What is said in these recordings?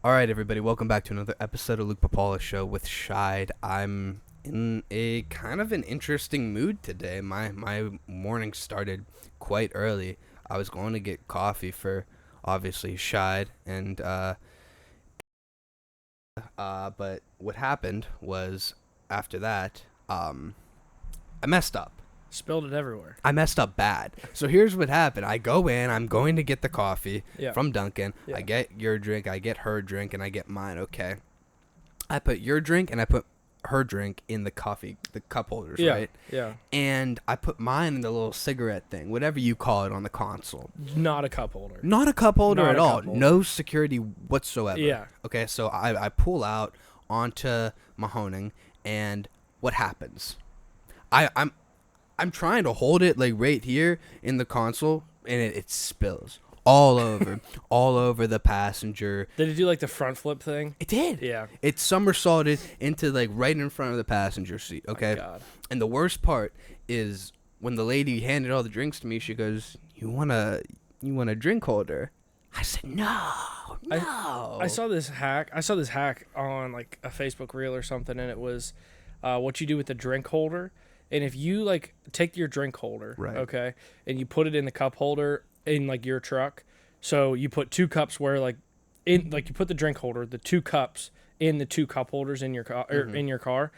All right, everybody, welcome back to another episode of Luke Pipala Show with Shide. I'm in a kind of an interesting mood today. My morning started quite early. I was going to get coffee for, obviously, Shide, and but what happened was after that, I messed up. Spilled it everywhere. I messed up bad. So here's what happened. I go in. I'm going to get the coffee from Dunkin'. Yeah. I get your drink. I get her drink, and I get mine. Okay. I put your drink and I put her drink in the coffee, the cup holders, right? Yeah. And I put mine in the little cigarette thing, whatever you call it on the console. Not a cup holder. Not a cup holder Not at a all. cup holder. No security whatsoever. Yeah. Okay, so I pull out onto Mahoning, and what happens? I'm trying to hold it like right here in the console, and it spills all over the passenger. Did it do like the front flip thing? It did. Yeah. It somersaulted into like right in front of the passenger seat. Okay. My God. And the worst part is when the lady handed all the drinks to me, she goes, "You want a drink holder?" I said, "No." I saw this hack. I saw this hack on like a Facebook reel or something, and it was what you do with the drink holder. And if you like take your drink holder, Right. okay, and you put it in the cup holder in like your truck, so you put two cups where like in like you put the drink holder, the two cups in the two cup holders in your car, in your car,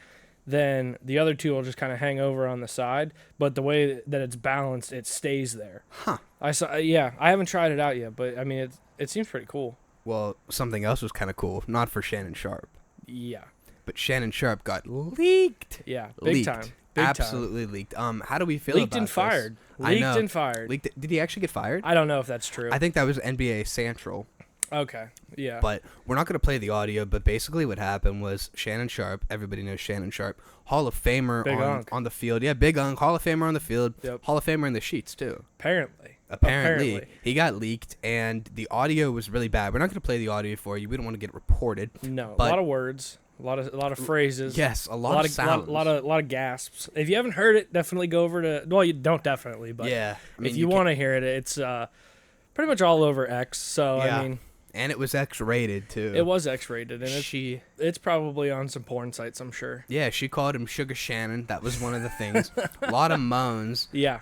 then the other two will just kind of hang over on the side. But the way that it's balanced, it stays there. Huh. I saw. Yeah, I haven't tried it out yet, but I mean it seems pretty cool. Well, something else was kind of cool. Not for Shannon Sharpe, Yeah. but Shannon Sharpe got leaked. Yeah. Big Leaked. time. Big Absolutely leaked. How do we feel Leaked about and this? fired. I Leaked know. and fired. Leaked. Did he actually get fired? I don't know if that's true. I think that was NBA Central. Okay. Yeah. But we're not going to play the audio. But basically what happened was Shannon Sharpe, everybody knows Shannon Sharpe, Hall of Famer Big Unk. on the field. Yeah, Big Unk, Hall of Famer on the field. Yep. Hall of Famer in the sheets, too. Apparently. He got leaked, and the audio was really bad. We're not going to play the audio for you. We don't want to get reported. No. But- a lot of words. A lot of phrases. Yes, a lot of sounds. lot of gasps. If you haven't heard it, definitely go over to. Well, you don't definitely, but Yeah. I mean, if you want to hear it, it's pretty much all over X. So Yeah. I mean, and it was X-rated, too. it was X-rated, and She... it's probably on some porn sites, I'm sure. Yeah, she called him Sugar Shannon. That was one of the things. A lot of moans. Yeah.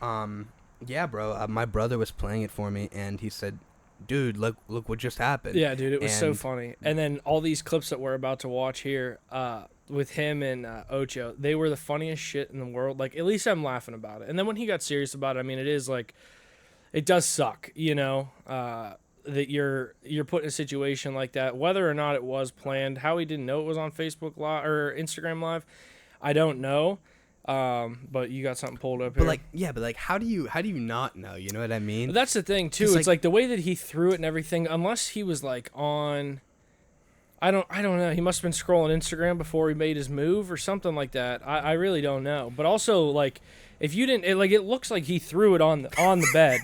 Yeah, bro. My brother was playing it for me, and he said, "Dude, look what just happened." Yeah, dude, it was so And- funny. And then all these clips that we're about to watch here, with him and Ocho, they were the funniest shit in the world. Like, at least I'm laughing about it. And then when he got serious about it, I mean, it is like, it does suck, you know, that you're put in a situation like that, whether or not it was planned. How he didn't know it was on Facebook Live or Instagram Live, I don't know. But you got something pulled up here. But like, how do you not know? You know what I mean? But that's the thing too. It's It's like the way that he threw it and everything. Unless he was like on, I don't know. He must have been scrolling Instagram before he made his move or something like that. I really don't know. But also like, if you didn't, it looks like he threw it on the bed,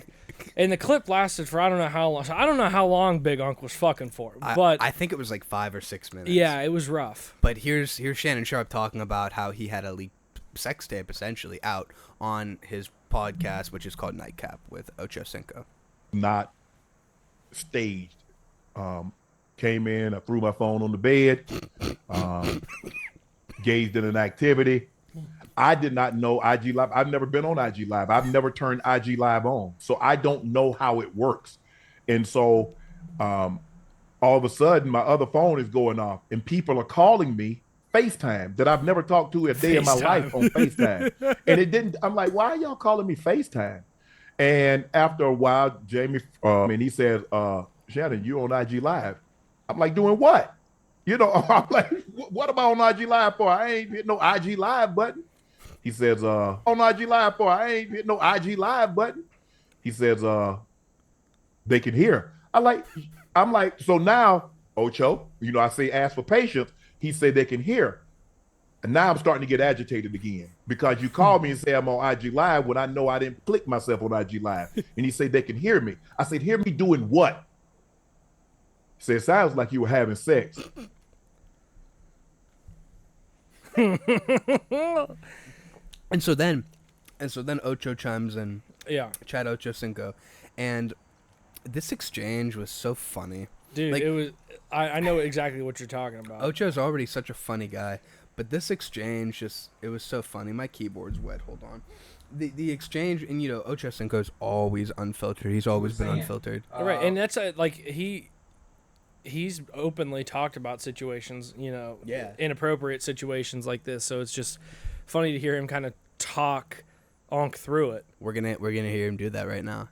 and the clip lasted for I don't know how long. So I don't know how long Big Unc was fucking for. But I think it was like 5 or 6 minutes. yeah, it was rough. But here's Shannon Sharpe talking about how he had a leaked sex tape essentially out on his podcast, which is called Nightcap with Ocho Cinco. Not staged. Came in, I threw my phone on the bed, gazed in an activity. I did not know IG Live. I've never been on IG Live. I've never turned IG Live on. So I don't know how it works. And so all of a sudden, my other phone is going off and people are calling me FaceTime that I've never talked to a day in my life on FaceTime. And it didn't, I'm like, why are y'all calling me FaceTime? And after a while, Jamie, and he says, Shannon, you on IG Live. I'm like, doing what? You know, I'm like, what am I on IG Live for? I ain't hit no IG Live button. He says, on IG Live for? I ain't hit no IG Live button. He says, they can hear. I'm like, so now, Ocho, you know, I say ask for patience. He said they can hear. And now I'm starting to get agitated again because you called me and say I'm on IG Live when I know I didn't click myself on IG Live. And he said they can hear me. I said, hear me doing what? He said, it sounds like you were having sex. And so then Ocho chimes in. Yeah. Chad Ocho Cinco. And this exchange was so funny. Dude, Like- it was. I know exactly what you're talking about. Ocho's already such a funny guy, but this exchange it was so funny. My keyboard's wet. Hold on. The exchange, and Ocho Cinco's always unfiltered. He's always been unfiltered. Right, and that's like he's openly talked about situations, Yeah. inappropriate situations like this. So it's just funny to hear him kind of talk through it. We're gonna hear him do that right now.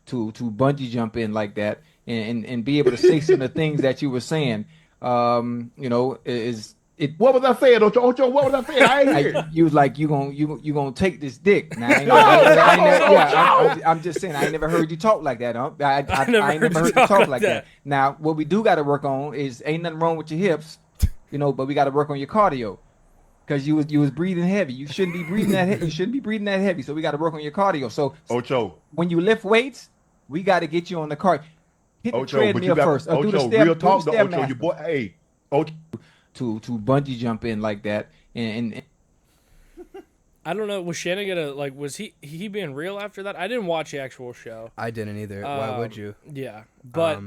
To bungee jump in like that and be able to say some of the things that you were saying, is it. What was I saying, Ocho? What was I saying? I ain't hear. You was like you gonna take this dick. Now, I'm just saying I ain't never heard you talk like that. I ain't never heard you talk like that. Now what we do got to work on is ain't nothing wrong with your hips, but we got to work on your cardio. Because you was breathing heavy. You shouldn't be breathing that heavy. You shouldn't be breathing that heavy. So we got to work on your cardio. So Ocho, when you lift weights, we got to get you on the cart. Hit the Ocho, but treadmill you got first. Do the Ocho. step, Real talk, do though, the Ocho. Your boy, hey, Ocho. to bungee jump in like that and I don't know. Was Shannon was he being real after that? I didn't watch the actual show. I didn't either. Why would you? Yeah, but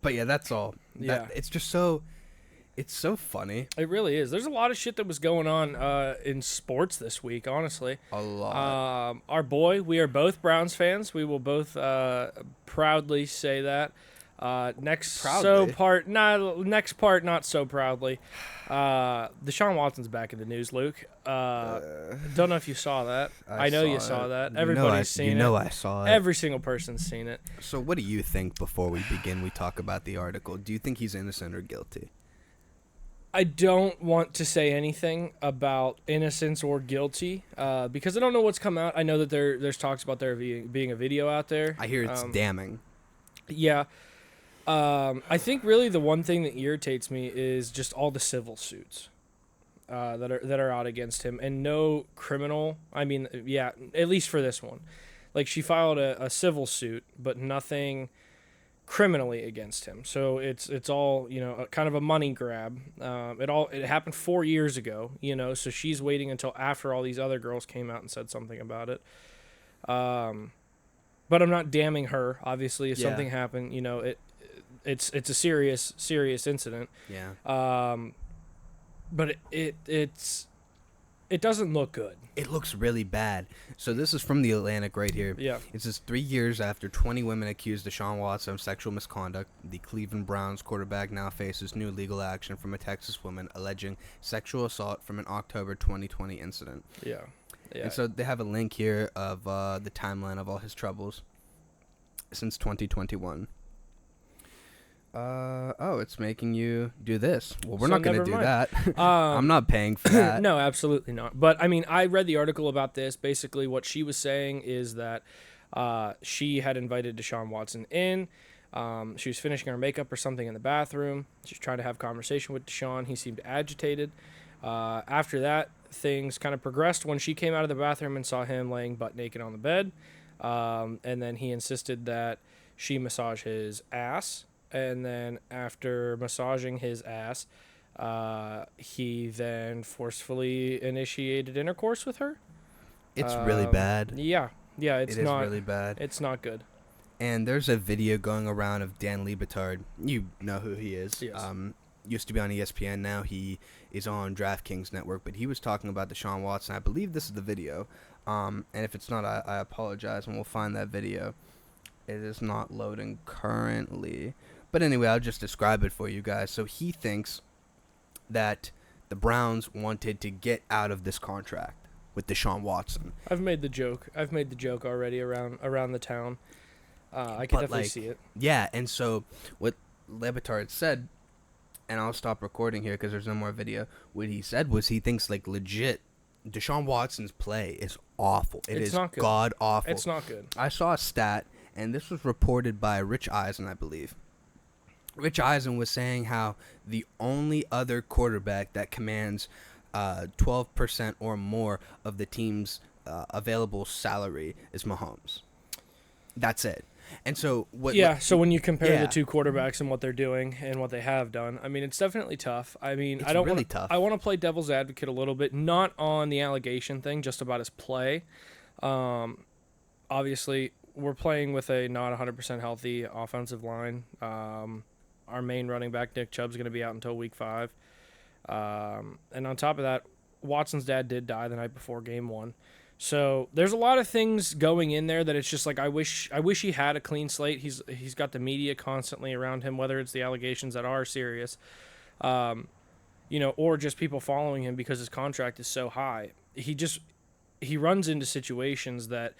yeah, that's all. Yeah. It's just so. It's so funny. it really is. There's a lot of shit that was going on in sports this week. Honestly, A lot. our boy, we are both Browns fans. We will both proudly say that. Next Proudly? next part, not so proudly. Deshaun Watson's back in the news, Luke. Don't know if you saw that. I know you saw that. Everybody's seen it. I saw it. Every single person's seen it. So what do you think before we begin? We talk about the article. Do you think he's innocent or guilty? I don't want to say anything about innocence or guilty because I don't know what's come out. I know that there's talks about there being a video out there. I hear it's damning. Yeah. I think really the one thing that irritates me is just all the civil suits that are out against him and no criminal. I mean, yeah, at least for this one. Like she filed a civil suit, but nothing criminally against him. So it's all, kind of a money grab. It happened 4 years ago, so she's waiting until after all these other girls came out and said something about it. But I'm not damning her. Obviously, if something happened, it's a serious incident. Yeah. But it doesn't look good. It looks really bad. So this is from the Atlantic right here. Yeah. It says 3 years after 20 women accused Deshaun Watson of sexual misconduct, the Cleveland Browns quarterback now faces new legal action from a Texas woman alleging sexual assault from an October 2020 incident. Yeah. Yeah. And so they have a link here of the timeline of all his troubles since 2021. It's making you do this. Well, we're So not going to never do mind. that. I'm not paying for that. No, absolutely not. But I mean, I read the article about this. Basically, what she was saying is that she had invited Deshaun Watson in. She was finishing her makeup or something in the bathroom. She was trying to have a conversation with Deshaun. He seemed agitated. After that, things kind of progressed when she came out of the bathroom and saw him laying butt naked on the bed. And then he insisted that she massage his ass. And then after massaging his ass, he then forcefully initiated intercourse with her. It's really bad. Yeah, it's It is not really bad. It's not good. And there's a video going around of Dan Lebitard. You know who he is. Yes. Used to be on ESPN. Now he is on DraftKings Network. But he was talking about Deshaun Watson. I believe this is the video. And if it's not, I apologize, and we'll find that video. It is not loading currently. But anyway, I'll just describe it for you guys. So he thinks that the Browns wanted to get out of this contract with Deshaun Watson. I've made the joke already around the town. I can definitely see it. Yeah, and so what Lebitard said, and I'll stop recording here because there's no more video. What he said was he thinks legit Deshaun Watson's play is awful. It's not good. God awful. It's not good. I saw a stat, and this was reported by Rich Eisen, I believe. Rich Eisen was saying how the only other quarterback that commands 12% or more of the team's available salary is Mahomes. That's it. And so so when you compare Yeah. the two quarterbacks and what they're doing and what they have done, I mean, it's definitely tough. I mean, It's I don't really wanna, tough. I want to play devil's advocate a little bit, not on the allegation thing, just about his play. Obviously, we're playing with a not 100% healthy offensive line. our main running back, Nick Chubb's going to be out until week 5. And on top of that, Watson's dad did die the night before game 1. So there's a lot of things going in there that it's just like I wish he had a clean slate. He's got the media constantly around him, whether it's the allegations that are serious, or just people following him because his contract is so high. He runs into situations that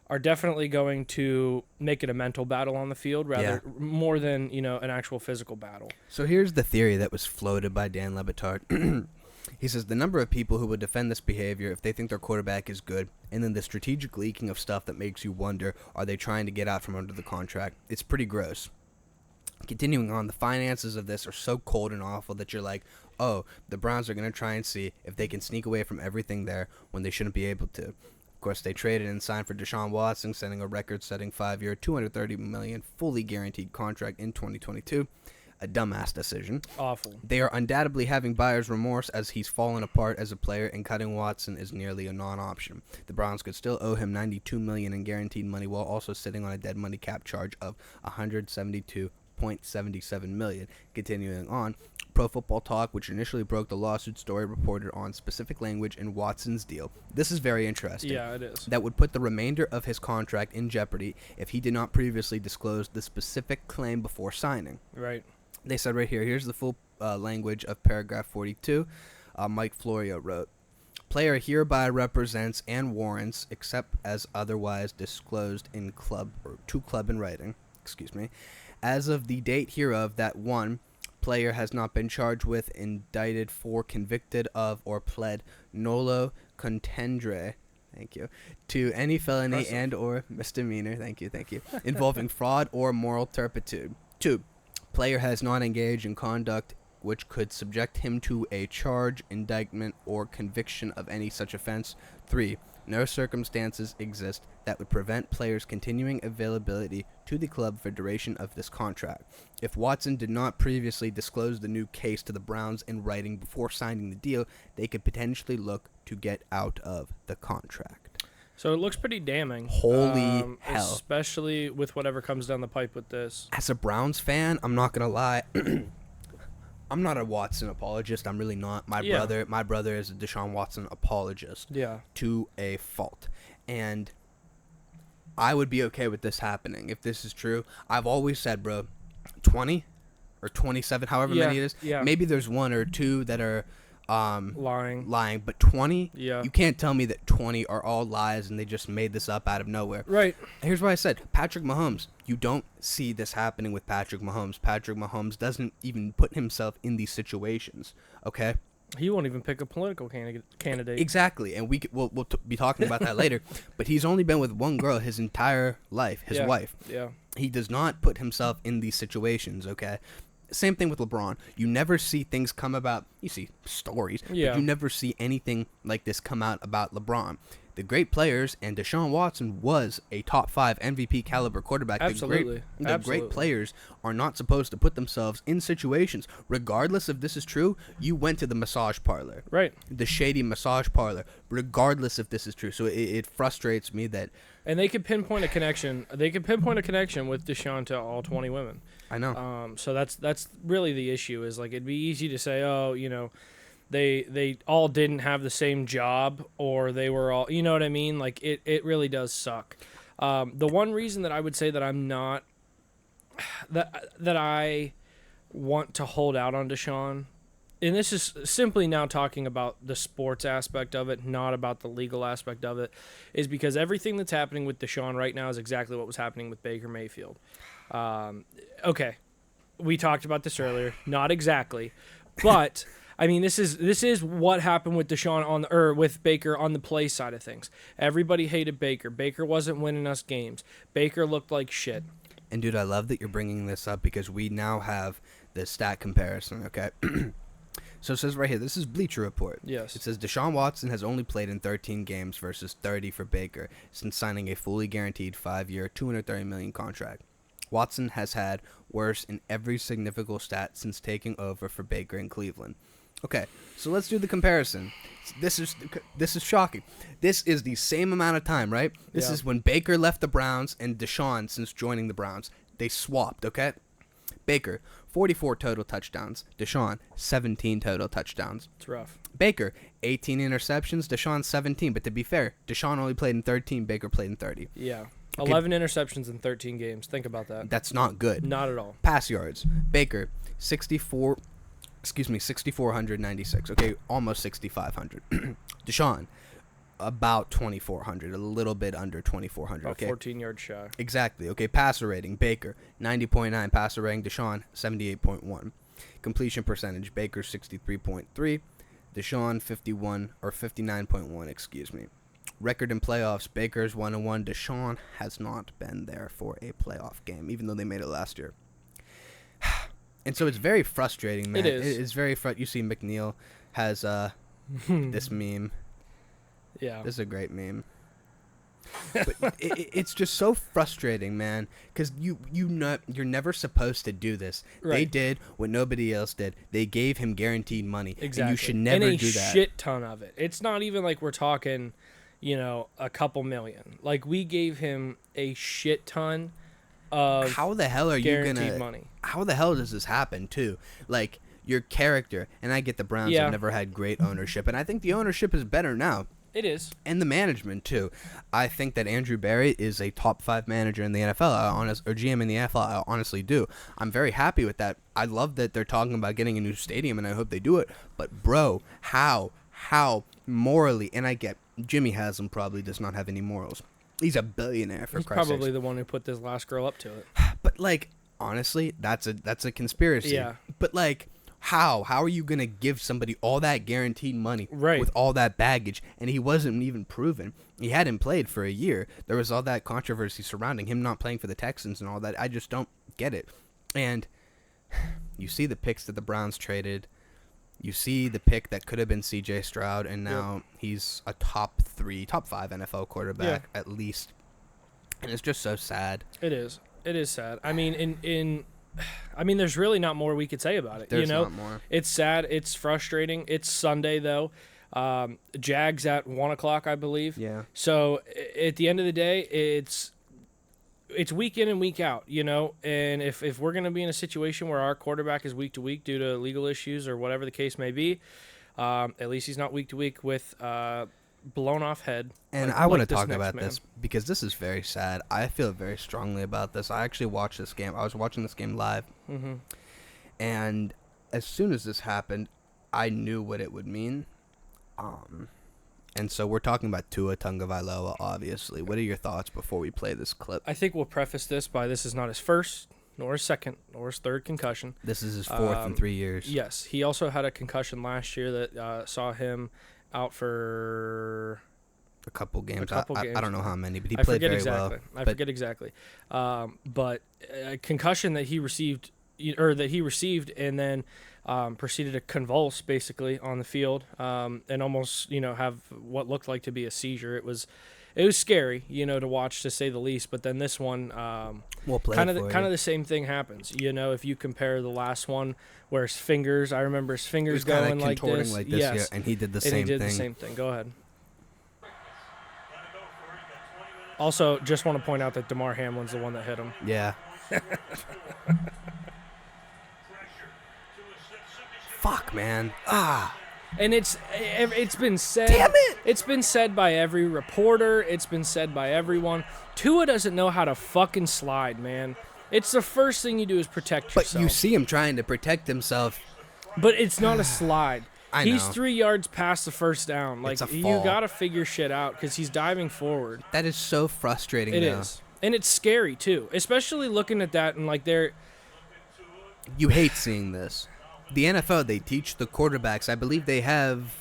are definitely going to make it a mental battle on the field more than an actual physical battle. So here's the theory that was floated by Dan Le Batard. He says the number of people who would defend this behavior if they think their quarterback is good, and then the strategic leaking of stuff that makes you wonder, are they trying to get out from under the contract? It's pretty gross. Continuing on, the finances of this are so cold and awful that you're like, oh, the Browns are going to try and see if they can sneak away from everything there when they shouldn't be able to. Of course, they traded and signed for Deshaun Watson, setting a record-setting 5-year, $230 million fully guaranteed contract in 2022. A dumbass decision. Awful. They are undoubtedly having buyer's remorse as he's fallen apart as a player, and cutting Watson is nearly a non-option. The Browns could still owe him $92 million in guaranteed money while also sitting on a dead money cap charge of $172.77 million. Continuing on, Pro Football Talk, which initially broke the lawsuit story, reported on specific language in Watson's deal. This is very interesting. Yeah, it is. That would put the remainder of his contract in jeopardy if he did not previously disclose the specific claim before signing. Right. They said right here, here's the full language of paragraph 42. Mike Florio wrote, player hereby represents and warrants, except as otherwise disclosed in club or to club in writing, as of the date hereof, that one player has not been charged with, indicted for, convicted of, or pled nolo contendere, to any felony and or misdemeanor, involving fraud or moral turpitude. 2. Player has not engaged in conduct which could subject him to a charge, indictment, or conviction of any such offense. 3. No circumstances exist that would prevent players' continuing availability to the club for duration of this contract. If Watson did not previously disclose the new case to the Browns in writing before signing the deal, they could potentially look to get out of the contract. So it looks pretty damning. Holy hell. Especially with whatever comes down the pipe with this. As a Browns fan, I'm not going to lie. I'm not a Watson apologist. I'm really not. My brother is a Deshaun Watson apologist. Yeah. To a fault. And I would be okay with this happening if this is true. I've always said, bro, 20 or 27, however many it is. Yeah. Maybe there's 1 or 2 that are lying, but 20, you can't tell me that 20 are all lies and they just made this up out of nowhere. Right. Here's what I said. Patrick Mahomes, you don't see this happening with Patrick Mahomes. Patrick Mahomes doesn't even put himself in these situations, okay? He won't even pick a political candidate. Exactly, and we'll be talking about that later, but he's only been with one girl his entire life, his wife. Yeah. He does not put himself in these situations, okay? Same thing with LeBron. You never see things come about. You see stories, but you never see anything like this come out about LeBron. The great players, and Deshaun Watson was a top 5 MVP caliber quarterback. Absolutely. The great players are not supposed to put themselves in situations. Regardless if this is true, you went to the massage parlor. Right. The shady massage parlor. Regardless if this is true. So it frustrates me that... And they could pinpoint a connection. They could pinpoint a connection with Deshaun to all 20 women. I know. So that's really the issue. Is like it'd be easy to say, oh, they all didn't have the same job, or they were all, you know what I mean? Like it really does suck. The one reason that I would say that I'm not that I want to hold out on Deshaun, and this is simply now talking about the sports aspect of it, not about the legal aspect of it, is because everything that's happening with Deshaun right now is exactly what was happening with Baker Mayfield. Okay, we talked about this earlier. Not exactly, but I mean, this is what happened with Deshaun with Baker on the play side of things. Everybody hated Baker. Baker wasn't winning us games. Baker looked like shit. And dude, I love that you're bringing this up because we now have the stat comparison. Okay. So it says right here, this is Bleacher Report. Yes. It says Deshaun Watson has only played in 13 games versus 30 for Baker since signing a fully guaranteed 5-year, $230 million contract. Watson has had worse in every significant stat since taking over for Baker in Cleveland. Okay, so let's do the comparison. This is shocking. This is the same amount of time, right? This is when Baker left the Browns and Deshaun since joining the Browns. They swapped, okay? Baker, 44 total touchdowns. Deshaun, 17 total touchdowns. It's rough. Baker, 18 interceptions. Deshaun, 17. But to be fair, Deshaun only played in 13. Baker played in 30. Yeah. Okay. 11 interceptions in 13 games. Think about that. That's not good. Not at all. Pass yards. Baker, 6,496. Okay, almost 6,500. Deshaun, about 2,400. A little bit under 2,400. About Okay. 14 yards shy. Exactly. Okay, passer rating. Baker, 90.9. Passer rating. Deshaun, 78.1. Completion percentage. Baker, 63.3. Deshaun, 59.1. Excuse me. Record in playoffs. Baker's 1-1. Deshaun has not been there for a playoff game, even though they made it last year. And so it's very frustrating, man. It is. It's very frustrating. You see McNeil has this meme. Yeah. This is a great meme. But it's just so frustrating, man, because you're never supposed to do this. Right. They did what nobody else did. They gave him guaranteed money. Exactly. And you should never and do that. A shit ton of it. It's not even like we're talking, a couple million. Like, we gave him a shit ton of How the hell are you guaranteed gonna? money. How the hell does this happen too? Like, your character, and I get the Browns Yeah. have never had great ownership, and I think the ownership is better now. It is. And the management too. I think that Andrew Barry is a top 5 manager in the NFL, or GM in the NFL. I honestly do. I'm very happy with that. I love that they're talking about getting a new stadium, and I hope they do it. But bro, how morally? And I get Jimmy Haslam probably does not have any morals. He's a billionaire for He's Christ's probably sakes. the one who put this last girl up to it. But like, honestly, that's a conspiracy. Yeah. But like, how are you gonna give somebody all that guaranteed money Right. with all that baggage, and he wasn't even proven? He hadn't played for a year. There was all that controversy surrounding him not playing for the Texans and all that. I just don't get it. And you see the picks that the Browns traded. You see the pick that could have been C.J. Stroud, and now he's a top 5 NFL quarterback at least. And it's just so sad. It is. It is sad. I mean, there's really not more we could say about it. There's not more. It's sad. It's frustrating. It's Sunday though. Jags at 1:00, I believe. Yeah. So at the end of the day, it's week in and week out, and if we're going to be in a situation where our quarterback is week to week due to legal issues or whatever the case may be, at least he's not week to week with blown off head. And I want to talk about this because this is very sad. I feel very strongly about this. I actually watched this game. I was watching this game live. Mm-hmm. And as soon as this happened, I knew what it would mean. And so we're talking about Tua Tagovailoa, obviously. What are your thoughts before we play this clip? I think we'll preface this by this is not his first, nor his second, nor his third concussion. This is his fourth in 3 years. Yes. He also had a concussion last year that saw him out for A couple games. games. I don't know how many, but he I played forget very exactly. well. I forget exactly. But a concussion that he received, and then proceeded to convulse basically on the field, and almost have what looked like to be a seizure. It was scary, to watch, to say the least. But then this one, We'll play kind it for of you. the same thing happens. If you compare the last one where his fingers, I remember his fingers He was going kinda like contorting this. like this, Yes. yeah, and he did the And same he did thing. the same thing. Go ahead. Also, just want to point out that Damar Hamlin's the one that hit him. Yeah. Fuck, man. And it's been said. Damn it! It's been said by every reporter. It's been said by everyone. Tua doesn't know how to fucking slide, man. It's the first thing you do is protect But yourself. you see him trying to protect himself. But it's not a slide. I He's know. 3 yards past the first down. Like, It's a you fall. got to figure shit out because he's diving forward. That is so frustrating. It though. is. And it's scary, too. Especially looking at that and, like, they're... You hate seeing this. The NFL, they teach the quarterbacks. I believe they have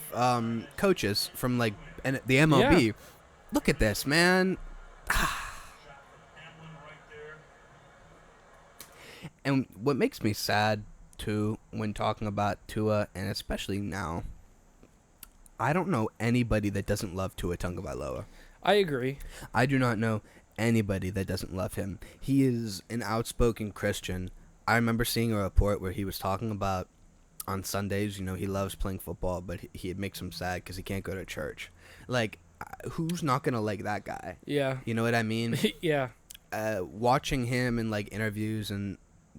coaches from, like, the MLB. Yeah. Look at this, man. And what makes me sad, too, when talking about Tua, and especially now, I don't know anybody that doesn't love Tua Tagovailoa. I agree. I do not know anybody that doesn't love him. He is an outspoken Christian. I remember seeing a report where he was talking about on Sundays, he loves playing football, but it makes him sad because he can't go to church. Like, who's not going to like that guy? Yeah. You know what I mean? Yeah. Watching him in, like, interviews and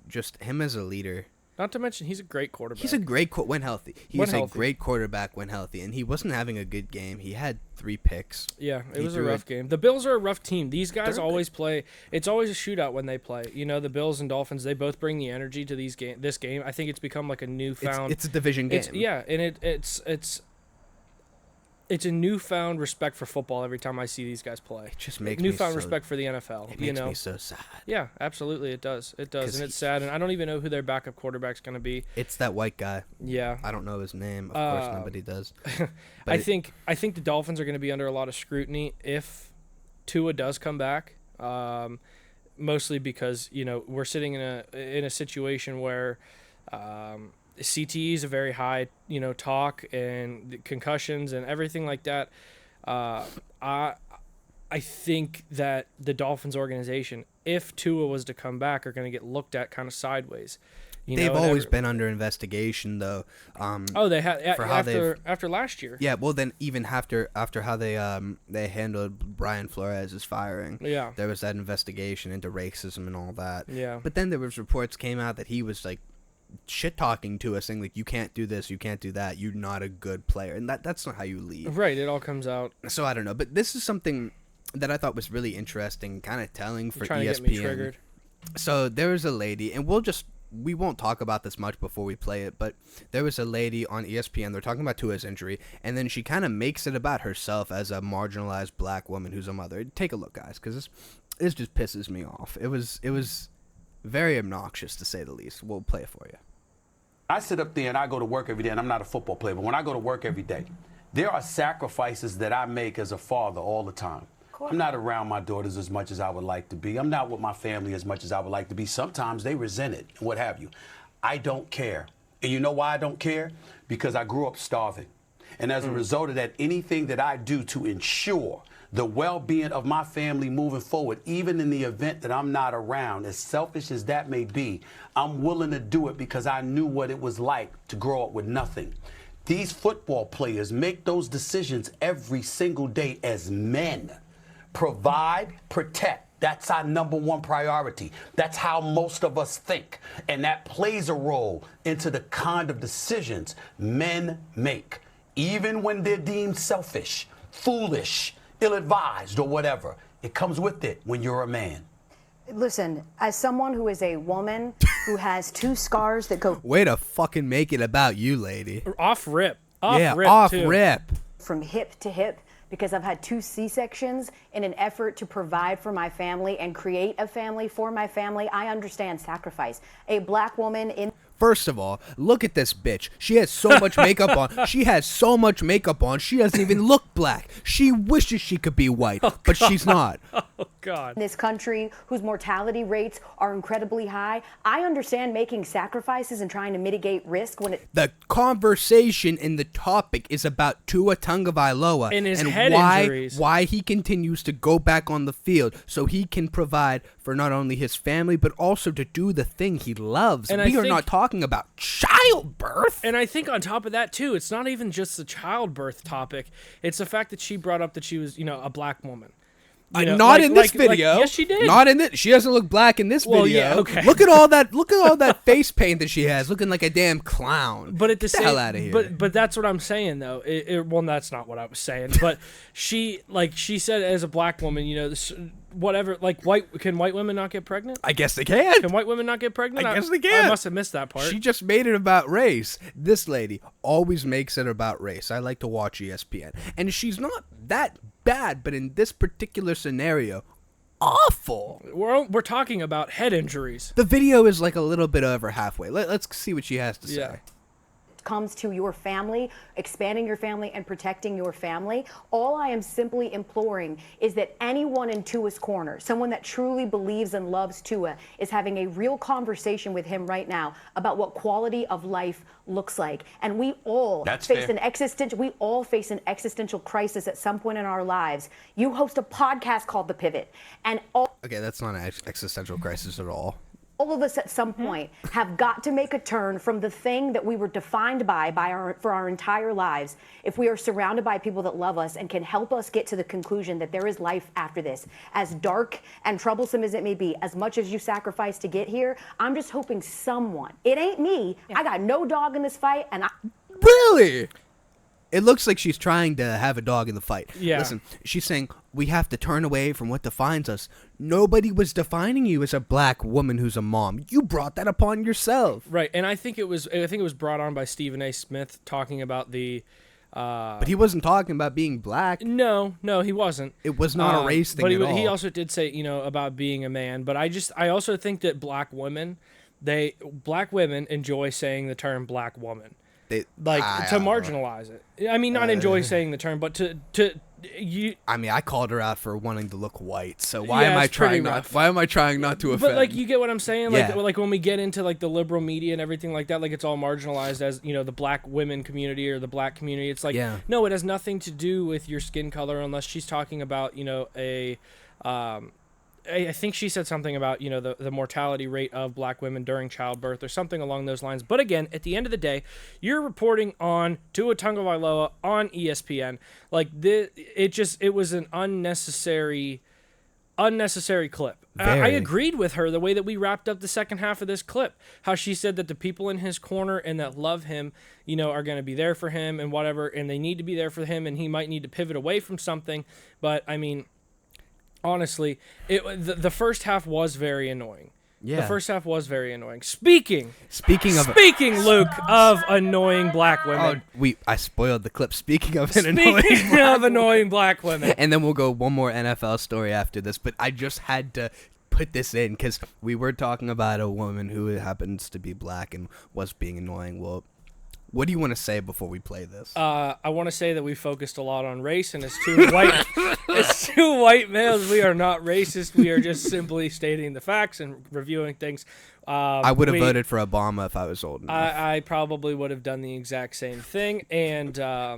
just him as a leader. Not to mention, he's a great quarterback. He's a great when healthy. He's a great quarterback when healthy, and he wasn't having a good game. He had 3 picks. Yeah, it was a rough game. The Bills are a rough team. These guys always play. It's always a shootout when they play. You know, the Bills and Dolphins, they both bring the energy to this game. I think it's become like a newfound. It's a division game. And it's a newfound respect for football every time I see these guys play. It just makes newfound respect for the NFL. It makes me so sad. Yeah, absolutely, it does. It does, and it's sad. And I don't even know who their backup quarterback's going to be. It's that white guy. Yeah, I don't know his name. Of course, nobody does. I think the Dolphins are going to be under a lot of scrutiny if Tua does come back. Mostly because we're sitting in a situation where. CTE is a very high, talk, and concussions and everything like that. I think that the Dolphins organization, if Tua was to come back, are going to get looked at kind of sideways. They've always been under investigation, though. They had after last year. Yeah, well, then even after how they handled Brian Flores' firing. Yeah, there was that investigation into racism and all that. Yeah, but then there was reports came out that he was like shit talking to us, saying like, you can't do this, you can't do that, you're not a good player, and that's not how you lead. Right, it all comes out. So I don't know, but this is something that I thought was really interesting, kind of telling for ESPN. To get me triggered. So there was a lady, and we won't talk about this much before we play it, but there was a lady on ESPN. They're talking about Tua's injury, and then she kind of makes it about herself as a marginalized black woman who's a mother. Take a look, guys, because this just pisses me off. It was very obnoxious, to say the least. We'll play it for you. I sit up there and I go to work every day, and I'm not a football player, but when I go to work every day, there are sacrifices that I make as a father all the time. I'm not around my daughters as much as I would like to be. I'm not with my family as much as I would like to be. Sometimes they resent it and what have you. I don't care. And you know why I don't care? Because I grew up starving. And as a result of that, anything that I do to ensure the well-being of my family moving forward, even in the event that I'm not around, as selfish as that may be, I'm willing to do it because I knew what it was like to grow up with nothing. These football players make those decisions every single day as men. Provide, protect. That's our number one priority. That's how most of us think. And that plays a role into the kind of decisions men make, even when they're deemed selfish, foolish, ill-advised, or whatever. It comes with it when you're a man. Listen, as someone who is a woman who has 2 scars that go... Way to fucking make it about you, lady. Off rip. Off rip. From hip to hip, because I've had 2 C-sections in an effort to provide for my family and create a family for my family. I understand sacrifice. A black woman in... First of all, look at this bitch. She has so much makeup on. She doesn't even look black. She wishes she could be white, but she's not. Oh, God. In this country, whose mortality rates are incredibly high, I understand making sacrifices and trying to mitigate risk when it... The conversation and the topic is about Tua Tagovailoa and his and head injuries. Why he continues to go back on the field so he can provide for not only his family, but also to do the thing he loves. And we are not talking about childbirth. And I think on top of that, too, it's not even just the childbirth topic. It's the fact that she brought up that she was, a black woman. Not in this video. Yes, she did. Not in this. She doesn't look black in this video. Yeah, okay. Look at all that face paint that she has, looking like a damn clown. But at the hell out of here. But that's what I'm saying though. Well, that's not what I was saying. But she said as a black woman, whatever. Like can white women not get pregnant? I guess they can. Can white women not get pregnant? I guess they can. I must have missed that part. She just made it about race. This lady always makes it about race. I like to watch ESPN, and she's not that bad, but in this particular scenario, awful. We're talking about head injuries. The video is like a little bit over halfway. Let's see what she has to say. Comes to your family, expanding your family and protecting your family, all I am simply imploring is that anyone in Tua's corner, someone that truly believes and loves Tua, is having a real conversation with him right now about what quality of life looks like. And we all face an existential crisis at some point in our lives. You host a podcast called The Pivot, and okay, that's not an existential crisis at all. all of us at some point have got to make a turn from the thing that we were defined for our entire lives. If we are surrounded by people that love us and can help us get to the conclusion that there is life after this, as dark and troublesome as it may be, as much as you sacrifice to get here, I'm just hoping someone, it ain't me, I got no dog in this fight, and Really? It looks like she's trying to have a dog in the fight. Yeah. Listen, she's saying we have to turn away from what defines us. Nobody was defining you as a black woman who's a mom. You brought that upon yourself. Right, and I think it was brought on by Stephen A. Smith talking about the. But he wasn't talking about being black. No, he wasn't. It was not a race thing but at all. He also did say, about being a man. But I also think that black women enjoy saying the term black woman. To marginalize it. I mean, not enjoy saying the term, but to I mean, I called her out for wanting to look white, so why Yeah, am I it's pretty trying not? rough. Why am I trying not to offend? But like, you get what I'm saying? Yeah. Like when we get into like the liberal media and everything like that, like it's all marginalized as the black women community or the black community. It's like, no, it has nothing to do with your skin color unless she's talking about I think she said something about the mortality rate of black women during childbirth or something along those lines. But again, at the end of the day, you're reporting on Tua Tagovailoa on ESPN. Like it was an unnecessary clip. I agreed with her the way that we wrapped up the second half of this clip. How she said that the people in his corner and that love him, are going to be there for him and whatever, and they need to be there for him, and he might need to pivot away from something. But I mean, honestly, the first half was very annoying. Yeah. The first half was very annoying. Speaking, Luke, of annoying black women. I spoiled the clip. Speaking of annoying black women. And then we'll go one more NFL story after this, but I just had to put this in because we were talking about a woman who happens to be black and was being annoying. Well, what do you want to say before we play this? I want to say that we focused a lot on race, and as two white males, we are not racist. We are just simply stating the facts and reviewing things. I would have voted for Obama if I was old enough. I probably would have done the exact same thing. And, I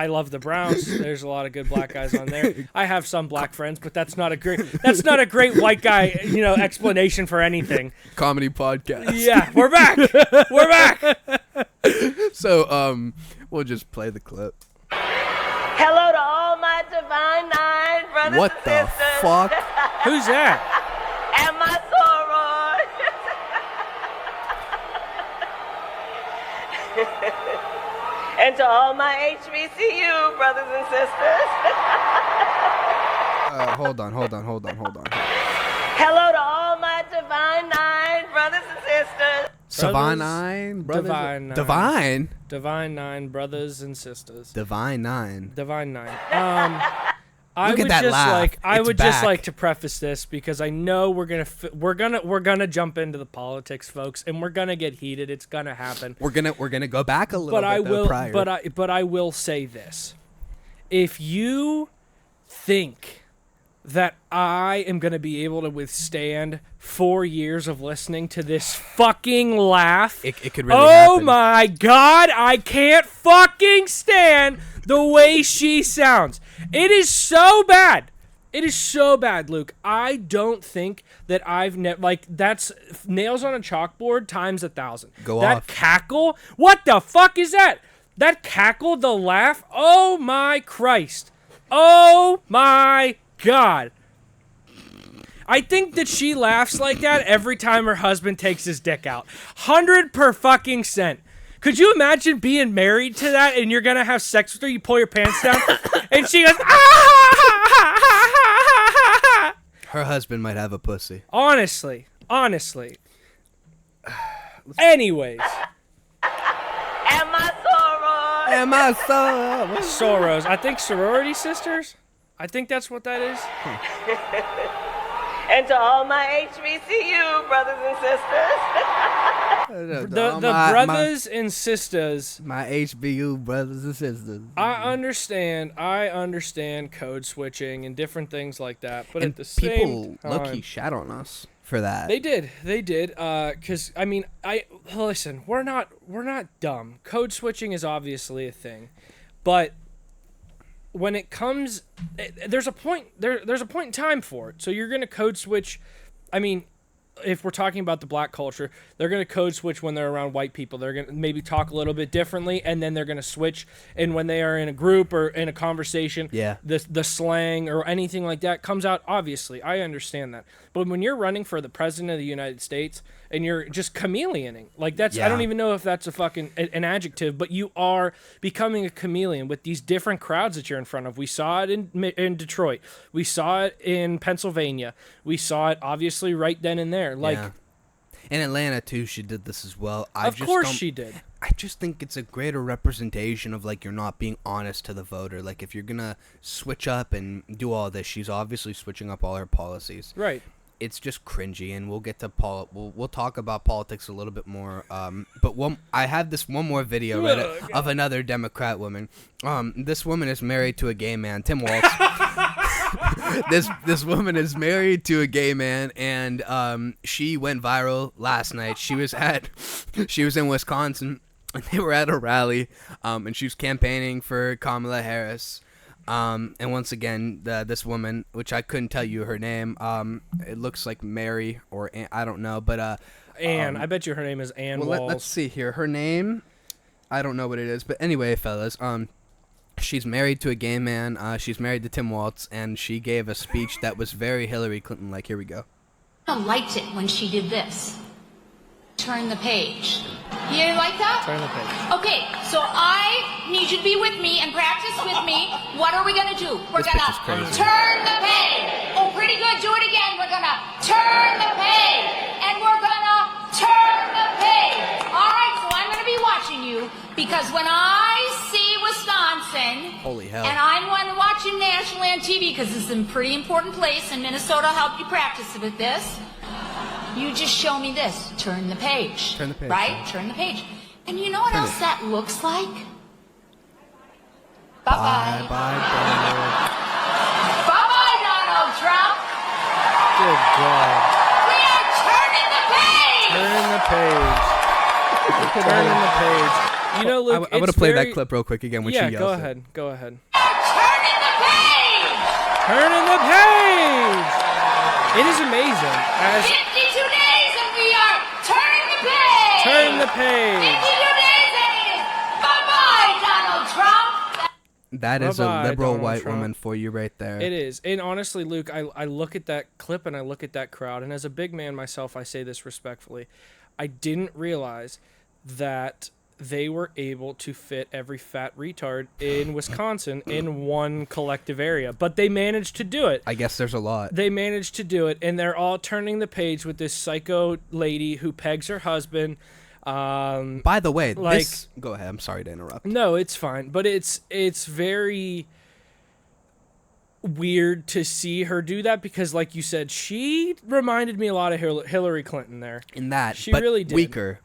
love the Browns. There's a lot of good black guys on there. I have some black friends, but that's not a great white guy, explanation for anything. Comedy podcast. Yeah, we're back. We're back. So, we'll just play the clip. Hello to all my divine nine brothers What and the sisters. fuck? Who's that? And my sorors. And to all my HBCU brothers and sisters. Hold on. Hello to all my divine nine brothers and sisters. Divine Nine? Divine Nine brothers and sisters. Divine Nine. I Look at that laugh. I It's would just back. like to preface this because I know we're gonna jump into the politics, folks, and we're gonna get heated. It's gonna happen. We're gonna go back a little bit prior. But I will say this: if you think that I am gonna be able to withstand 4 years of listening to this fucking laugh, it could really happen. Oh my God, I can't fucking stand the way she sounds. It is so bad. It is so bad, Luke. I don't think that that's nails on a chalkboard times 1,000. That cackle, what the fuck is that? That cackle, the laugh, oh my Christ. Oh my God. I think that she laughs like that every time her husband takes his dick out. 100 per fucking cent. Could you imagine being married to that and you're going to have sex with her, you pull your pants down, and she goes, ah! Her husband might have a pussy. Honestly. Anyways. And my sorors. Soros. I think sorority sisters? I think that's what that is. And to all my HBCU brothers and sisters. The brothers and sisters. My HBU brothers and sisters. I understand code switching and different things like that, but and at the same people time, low-key shat on us for that. They did. Because I mean, listen. We're not dumb. Code switching is obviously a thing, but when it comes, there's a point in time for it. So you're gonna code switch. I mean, if we're talking about the black culture, they're going to code switch when they're around white people. They're going to maybe talk a little bit differently, and then they're going to switch. And when they are in a group or in a conversation, the slang or anything like that comes out. Obviously, I understand that. But when you're running for the president of the United States and you're just chameleoning, like that's, I don't even know if that's a fucking an adjective, but you are becoming a chameleon with these different crowds that you're in front of. We saw it in Detroit. We saw it in Pennsylvania. We saw it obviously right then and there. Like in Atlanta too, she did this as well. Of course she did. I just think it's a greater representation of like you're not being honest to the voter. Like if you're gonna switch up and do all this, she's obviously switching up all her policies. Right. It's just cringy, and we'll get to we'll talk about politics a little bit more. But I have this one more video of another Democrat woman. This woman is married to a gay man, Tim Walz. This woman is married to a gay man, and she went viral last night. She was in Wisconsin, and they were at a rally, and she was campaigning for Kamala Harris. And once again, this woman, which I couldn't tell you her name, it looks like Mary or I don't know, but Anne. I bet you her name is Anne Walz. Let's see here. Her name, I don't know what it is, but anyway, fellas, she's married to a gay man. She's married to Tim Walz, and she gave a speech that was very Hillary Clinton-like. Here we go. I liked it when she did this. Turn the page. You like that? Turn the page. Okay, so I need you to be with me and practice with me. What are we going to do? We're going to turn the page. Oh, pretty good. Do it again. We're going to turn the page. And we're going to turn the page. All right, so I'm going to be watching you because when I see Wisconsin, holy hell, and I'm going to watch you nationally on TV because this is a pretty important place, and Minnesota helped you practice with this. You just show me this. Turn the page. Turn the page. Right? Yeah. Turn the page. And you know what else that looks like? Bye-bye. Bye-bye, Donald. Bye-bye, Donald Trump. Good God. We are turning the page. Turn the page. Turning the page. You know, Luke, I want to play that clip real quick again when she yells. Go ahead. Go ahead. Turning the page. Turning the page. It is amazing. 52 days and we are turning the page. Turn the page. 52 days and it is bye-bye, Donald Trump. That is a Bye-bye, liberal Donald white Trump. woman for you right there. It is. And honestly, Luke, I look at that clip and I look at that crowd, and as a big man myself, I say this respectfully. I didn't realize that they were able to fit every fat retard in Wisconsin in one collective area. But they managed to do it. I guess there's a lot. They managed to do it, and they're all turning the page with this psycho lady who pegs her husband. By the way, like, go ahead. I'm sorry to interrupt. No, it's fine. But it's very weird to see her do that because, like you said, she reminded me a lot of Hillary Clinton there. In that, she but really did. Weaker.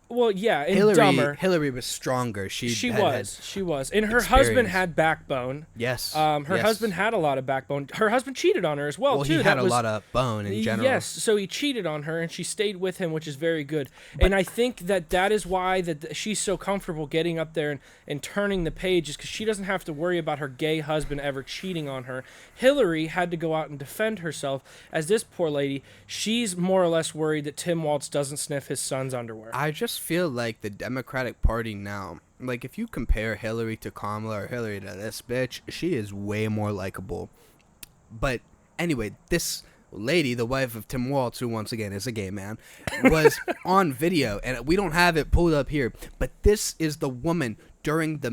Well, yeah, and dumber. Hillary was stronger. She was. And her husband had backbone. Yes. Her husband had a lot of backbone. Her husband cheated on her as well, too. He had a lot of bone in general. Yes, so he cheated on her, and she stayed with him, which is very good. And I think that is why that she's so comfortable getting up there and turning the page, is because she doesn't have to worry about her gay husband ever cheating on her. Hillary had to go out and defend herself. As this poor lady, she's more or less worried that Tim Walz doesn't sniff his son's underwear. I just feel like the Democratic Party now, like if you compare Hillary to Kamala or Hillary to this bitch, she is way more likable. But anyway, this lady, the wife of Tim Walz, who once again is a gay man, was on video, and we don't have it pulled up here, but this is the woman during the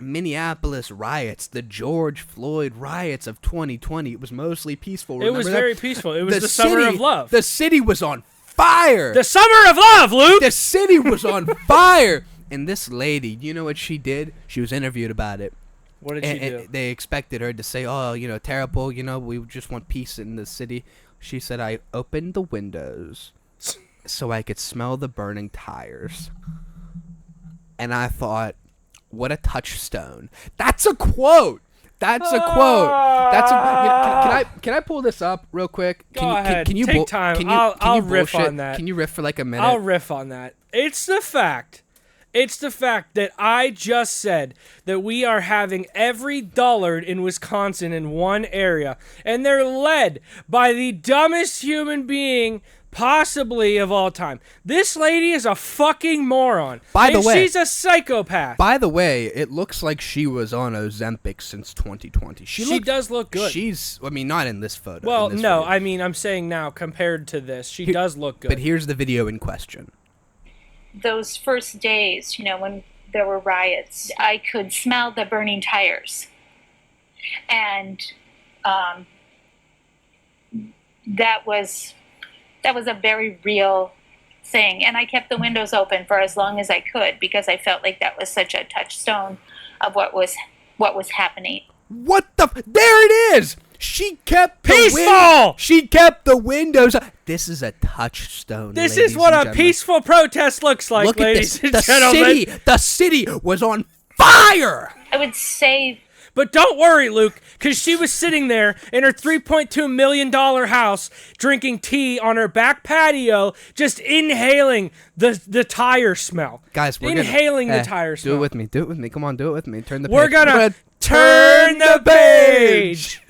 Minneapolis riots, the George Floyd riots of 2020. It was mostly peaceful. It was very peaceful. It was the summer of love. The city was on fire. The summer of love, Luke. The city was on fire. And this lady, you know what she did? She was interviewed about it. What did she do? And they expected her to say, oh, terrible, we just want peace in the city. She said, I opened the windows so I could smell the burning tires. And I thought, what a touchstone. That's a quote. That's a quote. Can I pull this up real quick? Go ahead. Take time. I'll riff on that. Can you riff for like a minute? I'll riff on that. It's the fact It's the fact that I just said that we are having every dullard in Wisconsin in one area, and they're led by the dumbest human being possibly of all time. This lady is a fucking moron. By the way, she's a psychopath. By the way, it looks like she was on Ozempic since 2020. She does look good. I mean, not in this photo. Well, in this no, video. I mean, I'm saying now compared to this, she does look good. But here's the video in question. Those first days, when there were riots, I could smell the burning tires. And that was a very real thing. And I kept the windows open for as long as I could because I felt like that was such a touchstone of what was happening. What the? There it is. She kept peaceful. She kept the windows. This is a touchstone. This is what a peaceful protest looks like, Look ladies at this. and gentlemen. The city was on fire. I would say. But don't worry, Luke, because she was sitting there in her $3.2 million house drinking tea on her back patio, just inhaling the tire smell. Guys, we're inhaling the tire smell. Do it with me. Do it with me. Come on, do it with me. Turn the page. We're gonna turn the page.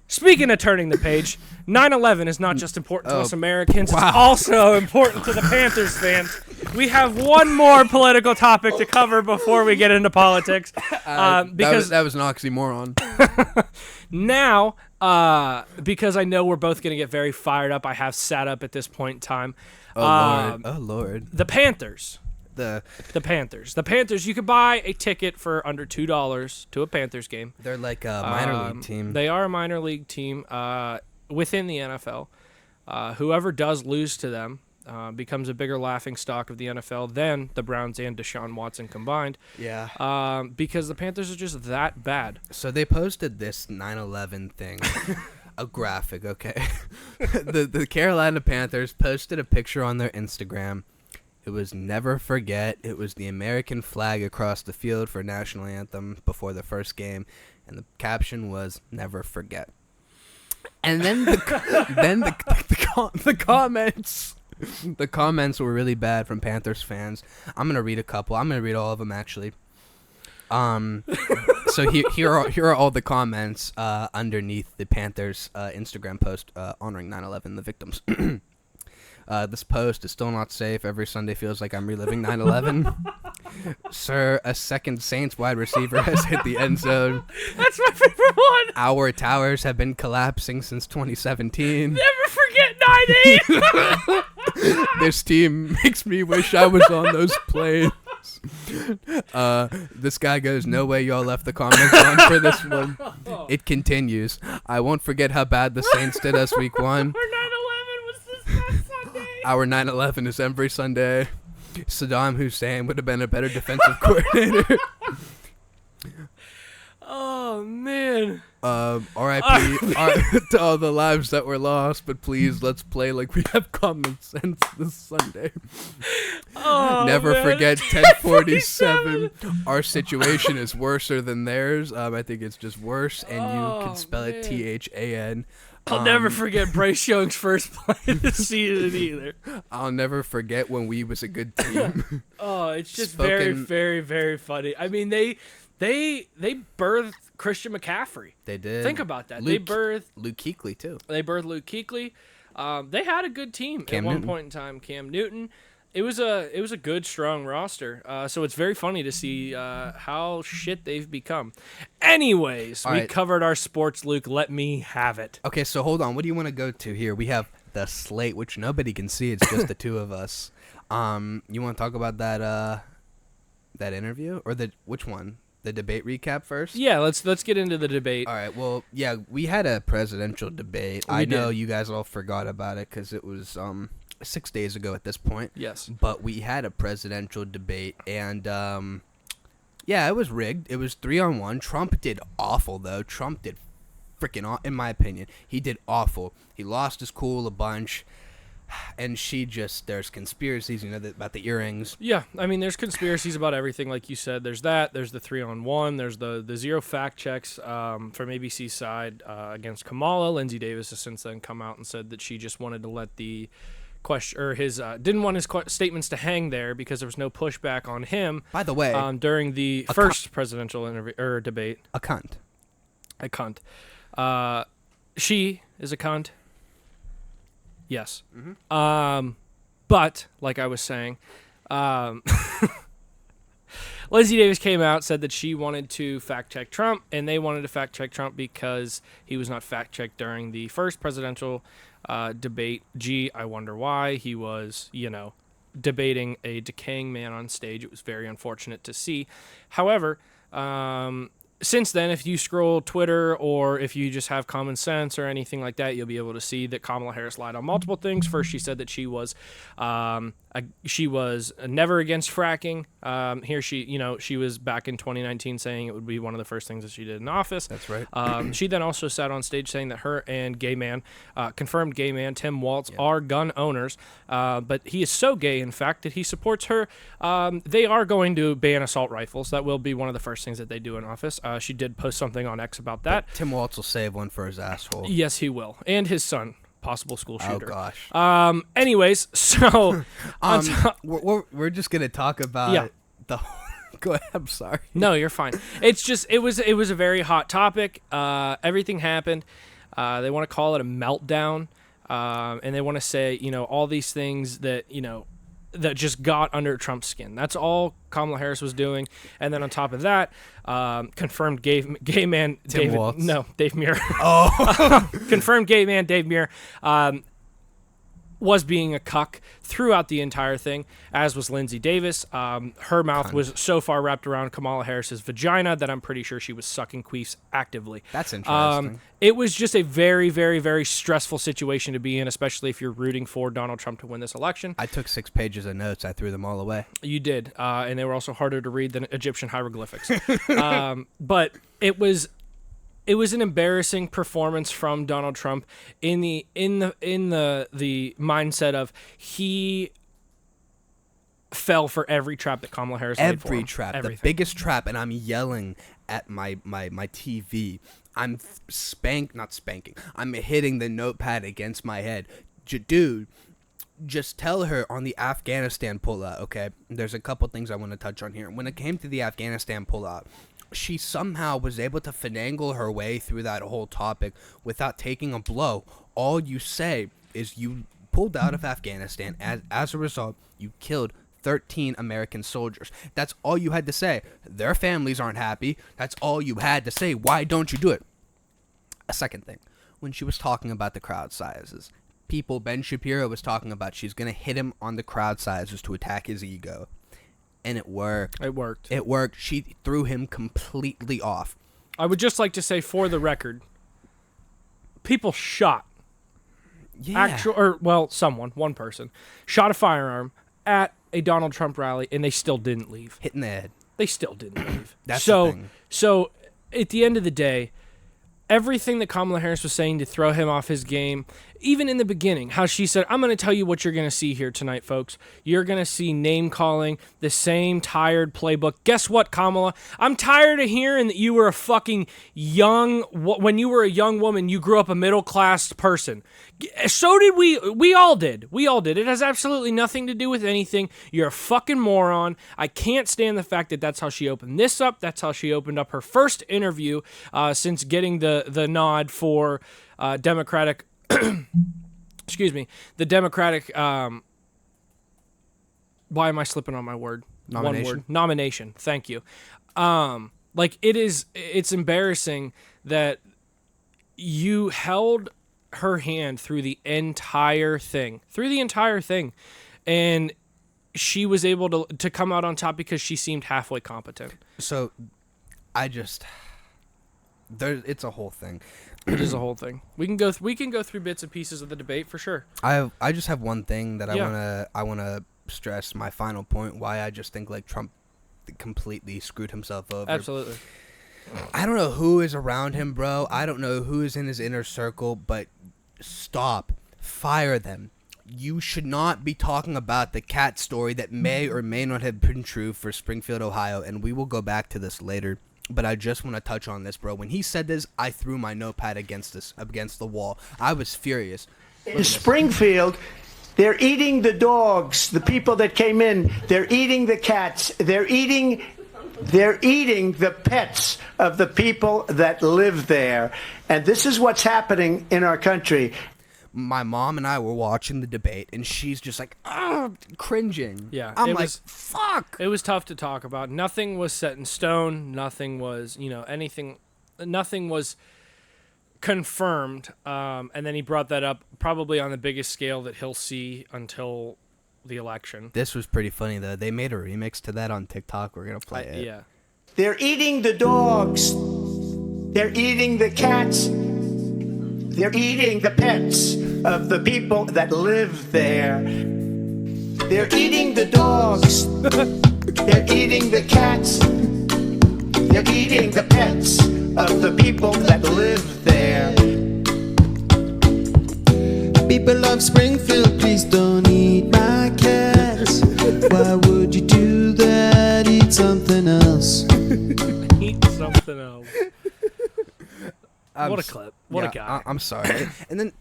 Speaking of turning the page, 9/11 is not just important to us Americans, it's also important to the Panthers fans. We have one more political topic to cover before we get into politics. Because that was an oxymoron. Now, because I know we're both going to get very fired up, I have sat up at this point in time. Oh, Lord. The Panthers. The Panthers. The Panthers, you could buy a ticket for under $2 to a Panthers game. They're like a minor league team. They are a minor league team within the NFL. Whoever does lose to them becomes a bigger laughingstock of the NFL than the Browns and Deshaun Watson combined. Yeah. Because the Panthers are just that bad. So they posted this 9/11 thing. A graphic, okay. the Carolina Panthers posted a picture on their Instagram. It was never forget. It was the American flag across the field for national anthem before the first game, and the caption was "Never forget." And then the comments were really bad from Panthers fans. I'm gonna read a couple. I'm gonna read all of them actually. So here are all the comments underneath the Panthers Instagram post honoring 9/11, the victims. This post is still not safe. Every Sunday feels like I'm reliving 9/11. Sir, a second Saints wide receiver has hit the end zone. That's my favorite one. Our towers have been collapsing since 2017. Never forget 9/8. This team makes me wish I was on those planes. This guy goes, no way y'all left the comments on for this one. It continues. I won't forget how bad the Saints did us week 1. Our 9/11 is every Sunday. Saddam Hussein would have been a better defensive coordinator. Oh, man. R.I.P. to all the lives that were lost, but please, let's play like we have common sense this Sunday. Oh, Never man. forget 1047. Our situation is worser than theirs. I think it's just worse, and you can spell it THAN. I'll never forget Bryce Young's first play this season either. I'll never forget when we was a good team. Oh, it's just very, very, very funny. I mean, they birthed Christian McCaffrey. They did. Think about that. Luke, They birthed Luke Kuechly too. They birthed Luke Kuechly. They had a good team Cam at one Newton. point in time. Cam Newton. It was a good, strong roster. So it's very funny to see how shit they've become. Anyways, we covered our sports, Luke. Let me have it. Okay, so hold on. What do you want to go to here? We have the slate, which nobody can see. It's just the two of us. You want to talk about that interview or which one? The debate recap first? Yeah, let's get into the debate. All right. Well, yeah, we had a presidential debate. I know you guys all forgot about it because it was 6 days ago at this point. Yes. But we had a presidential debate, and yeah, it was rigged. It was 3-on-1. Trump did awful, though. Trump did freaking awful, in my opinion. He did awful. He lost his cool a bunch. And there's conspiracies, about the earrings. Yeah, I mean, there's conspiracies about everything, like you said. There's that. There's the 3-on-1. There's the zero fact checks from ABC's side against Kamala. Lindsey Davis has since then come out and said that she just wanted to let the didn't want his statements to hang there because there was no pushback on him. By the way, during the first presidential interview or debate, a cunt. She is a cunt. Yes. Mm-hmm. But like I was saying, Lindsay Davis came out, said that she wanted to fact check Trump, and they wanted to fact check Trump because he was not fact checked during the first presidential debate. Gee, I wonder why. He was, debating a decaying man on stage. It was very unfortunate to see. However, since then, if you scroll Twitter or if you just have common sense or anything like that, you'll be able to see that Kamala Harris lied on multiple things. First, she said that she was never against fracking. Here she was back in 2019 saying it would be one of the first things that she did in office. That's right. She then also sat on stage saying that her and confirmed gay man Tim Walz are gun owners, but he is so gay, in fact, that he supports her. They are going to ban assault rifles. That will be one of the first things that they do in office. She did post something on X about that. But Tim Walz will save one for his asshole. Yes, he will. And his son, possible school shooter. Oh, gosh. Anyways, so... we're just going to talk about the... Go ahead, I'm sorry. No, you're fine. It's just, it was a very hot topic. Everything happened. They want to call it a meltdown. And they want to say, all these things that, that just got under Trump's skin. That's all Kamala Harris was doing. And then on top of that, confirmed gay man Tim Walz. Dave Muir. Oh. Confirmed gay man Dave Muir was being a cuck throughout the entire thing, as was Lindsay Davis. Her mouth was so far wrapped around Kamala Harris's vagina that I'm pretty sure she was sucking queefs actively. That's interesting. It was just a very, very, very stressful situation to be in, especially if you're rooting for Donald Trump to win this election. I took 6 pages of notes. I threw them all away. You did, and they were also harder to read than Egyptian hieroglyphics. But it was an embarrassing performance from Donald Trump in the mindset of he fell for every trap that Kamala Harris laid for him. Every trap, Everything. the biggest trap, and I'm yelling at my TV. I'm not spanking. I'm hitting the notepad against my head. Dude, just tell her on the Afghanistan pullout, okay? There's a couple things I want to touch on here. When it came to the Afghanistan pullout, she somehow was able to finagle her way through that whole topic without taking a blow. All you say is you pulled out of Afghanistan. As a result, you killed 13 American soldiers. That's all you had to say. Their families aren't happy. That's all you had to say. Why don't you do it? A second thing, when she was talking about the crowd sizes, Ben Shapiro was talking about she's going to hit him on the crowd sizes to attack his ego. And it worked. It worked. She threw him completely off. I would just like to say, for the record, people shot. Yeah. One person shot a firearm at a Donald Trump rally, and they still didn't leave. Hit in the head. They still didn't leave. That's the thing. So at the end of the day, everything that Kamala Harris was saying to throw him off his game, even in the beginning, how she said, I'm going to tell you what you're going to see here tonight, folks. You're going to see name-calling, the same tired playbook. Guess what, Kamala? I'm tired of hearing that you were a fucking when you were a young woman, you grew up a middle-class person. So did we. We all did. It has absolutely nothing to do with anything. You're a fucking moron. I can't stand the fact that that's how she opened this up. That's how she opened up her first interview since getting the nod for Democratic... excuse me, the Democratic, why am I slipping on my word? Nomination. One word. Nomination. Thank you. It's embarrassing that you held her hand through the entire thing. And she was able to come out on top because she seemed halfway competent. So, it's a whole thing. It is a whole thing. We can go through bits and pieces of the debate for sure. I just have one thing that I wanna stress. My final point. Why I just think like Trump completely screwed himself over. Absolutely. I don't know who is around him, bro. I don't know who is in his inner circle, but stop. Fire them. You should not be talking about the cat story that may or may not have been true for Springfield, Ohio, and we will go back to this later. But I just want to touch on this, bro. When he said this, I threw my notepad against the wall. I was furious. In Springfield, They're eating the dogs, the people that came in. They're eating the cats. They're eating the pets of the people that live there. And this is what's happening in our country. My mom and I were watching the debate, and she's just like, cringing. Yeah. I'm like, fuck. It was tough to talk about. Nothing was set in stone. Nothing was, anything. Nothing was confirmed. And then he brought that up probably on the biggest scale that he'll see until the election. This was pretty funny, though. They made a remix to that on TikTok. We're going to play it. Yeah. They're eating the dogs. They're eating the cats. They're eating the pets of the people that live there. They're eating the dogs. They're eating the cats. They're eating the pets of the people that live there. People of Springfield, please don't eat my cats. Why would you do that? Eat something else. Eat something else. What a clip. What a guy. I'm sorry. And then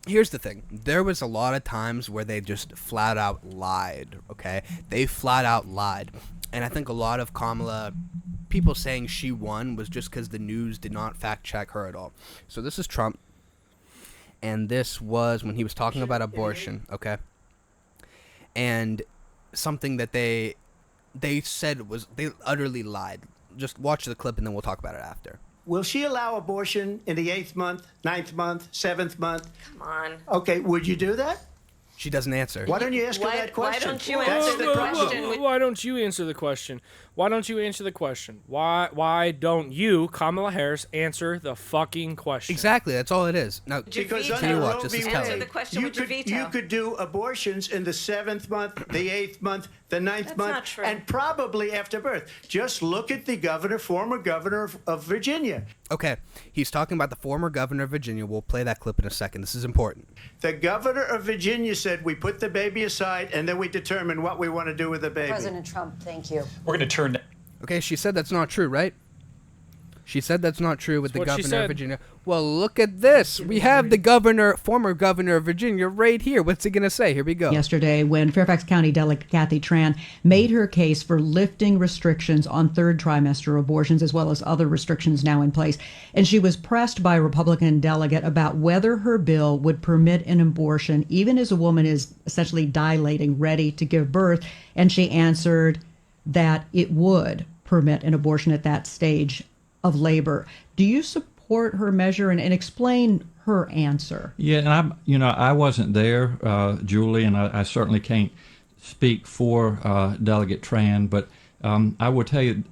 here's the thing. There was a lot of times where they just flat out lied, okay? They flat out lied. And I think a lot of Kamala, people saying she won was just because the news did not fact check her at all. So this is Trump. And this was when he was talking about abortion, okay? And something that they said was, they utterly lied. Just watch the clip and then we'll talk about it after. Will she allow abortion in the 8th month, 9th month, 7th month? Come on. Okay, would you do that? She doesn't answer. Why don't you ask her that question? Why don't you answer the question? Why don't you answer the question? Why don't you answer the question? Why don't you, Kamala Harris, answer the fucking question? Exactly, that's all it is. Now, Because veto. can you watch? Roe This v. is Wade, Answer the question with your veto. You could do abortions in the 7th month, the 8th month, the 9th That's month, not true. and probably after birth. Just look at the former governor of Virginia. Okay, he's talking about the former governor of Virginia. We'll play that clip in a second. This is important. The governor of Virginia said we put the baby aside and then we determine what we want to do with the baby. President Trump, thank you. We're going to turn. Okay, she said that's not true, right? She said that's not true with That's the what she governor of said. Virginia. Well, look at this. We have the former governor of Virginia right here. What's he going to say? Here we go. Yesterday, when Fairfax County Delegate Kathy Tran made her case for lifting restrictions on third trimester abortions, as well as other restrictions now in place. And she was pressed by a Republican delegate about whether her bill would permit an abortion, even as a woman is essentially dilating, ready to give birth. And she answered that it would permit an abortion at that stage of labor. Do you support her measure and explain her answer? Yeah, and I wasn't there, Julie, and I certainly can't speak for Delegate Tran, but I will tell you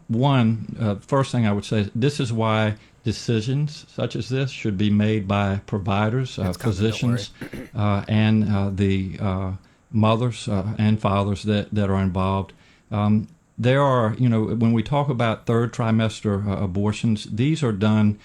first thing I would say, this is why decisions such as this should be made by providers, physicians, and the mothers and fathers that are involved. There are, when we talk about third trimester abortions, these are done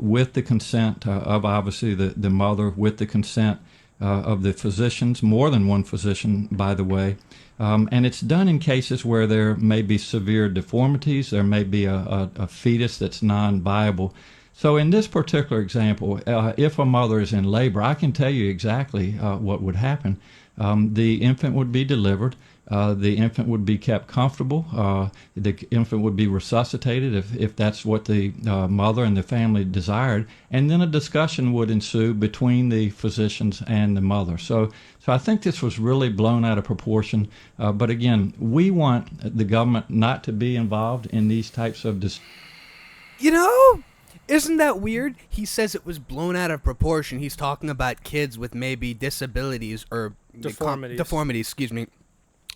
with the consent of obviously the mother, with the consent of the physicians, more than one physician, by the way. And it's done in cases where there may be severe deformities, there may be a fetus that's non-viable. So in this particular example, if a mother is in labor, I can tell you exactly what would happen. The infant would be delivered. The infant would be kept comfortable. The infant would be resuscitated if that's what the mother and the family desired. And then a discussion would ensue between the physicians and the mother. So I think this was really blown out of proportion. But again, we want the government not to be involved in these types of Isn't that weird? He says it was blown out of proportion. He's talking about kids with maybe disabilities or Deformities. Excuse me.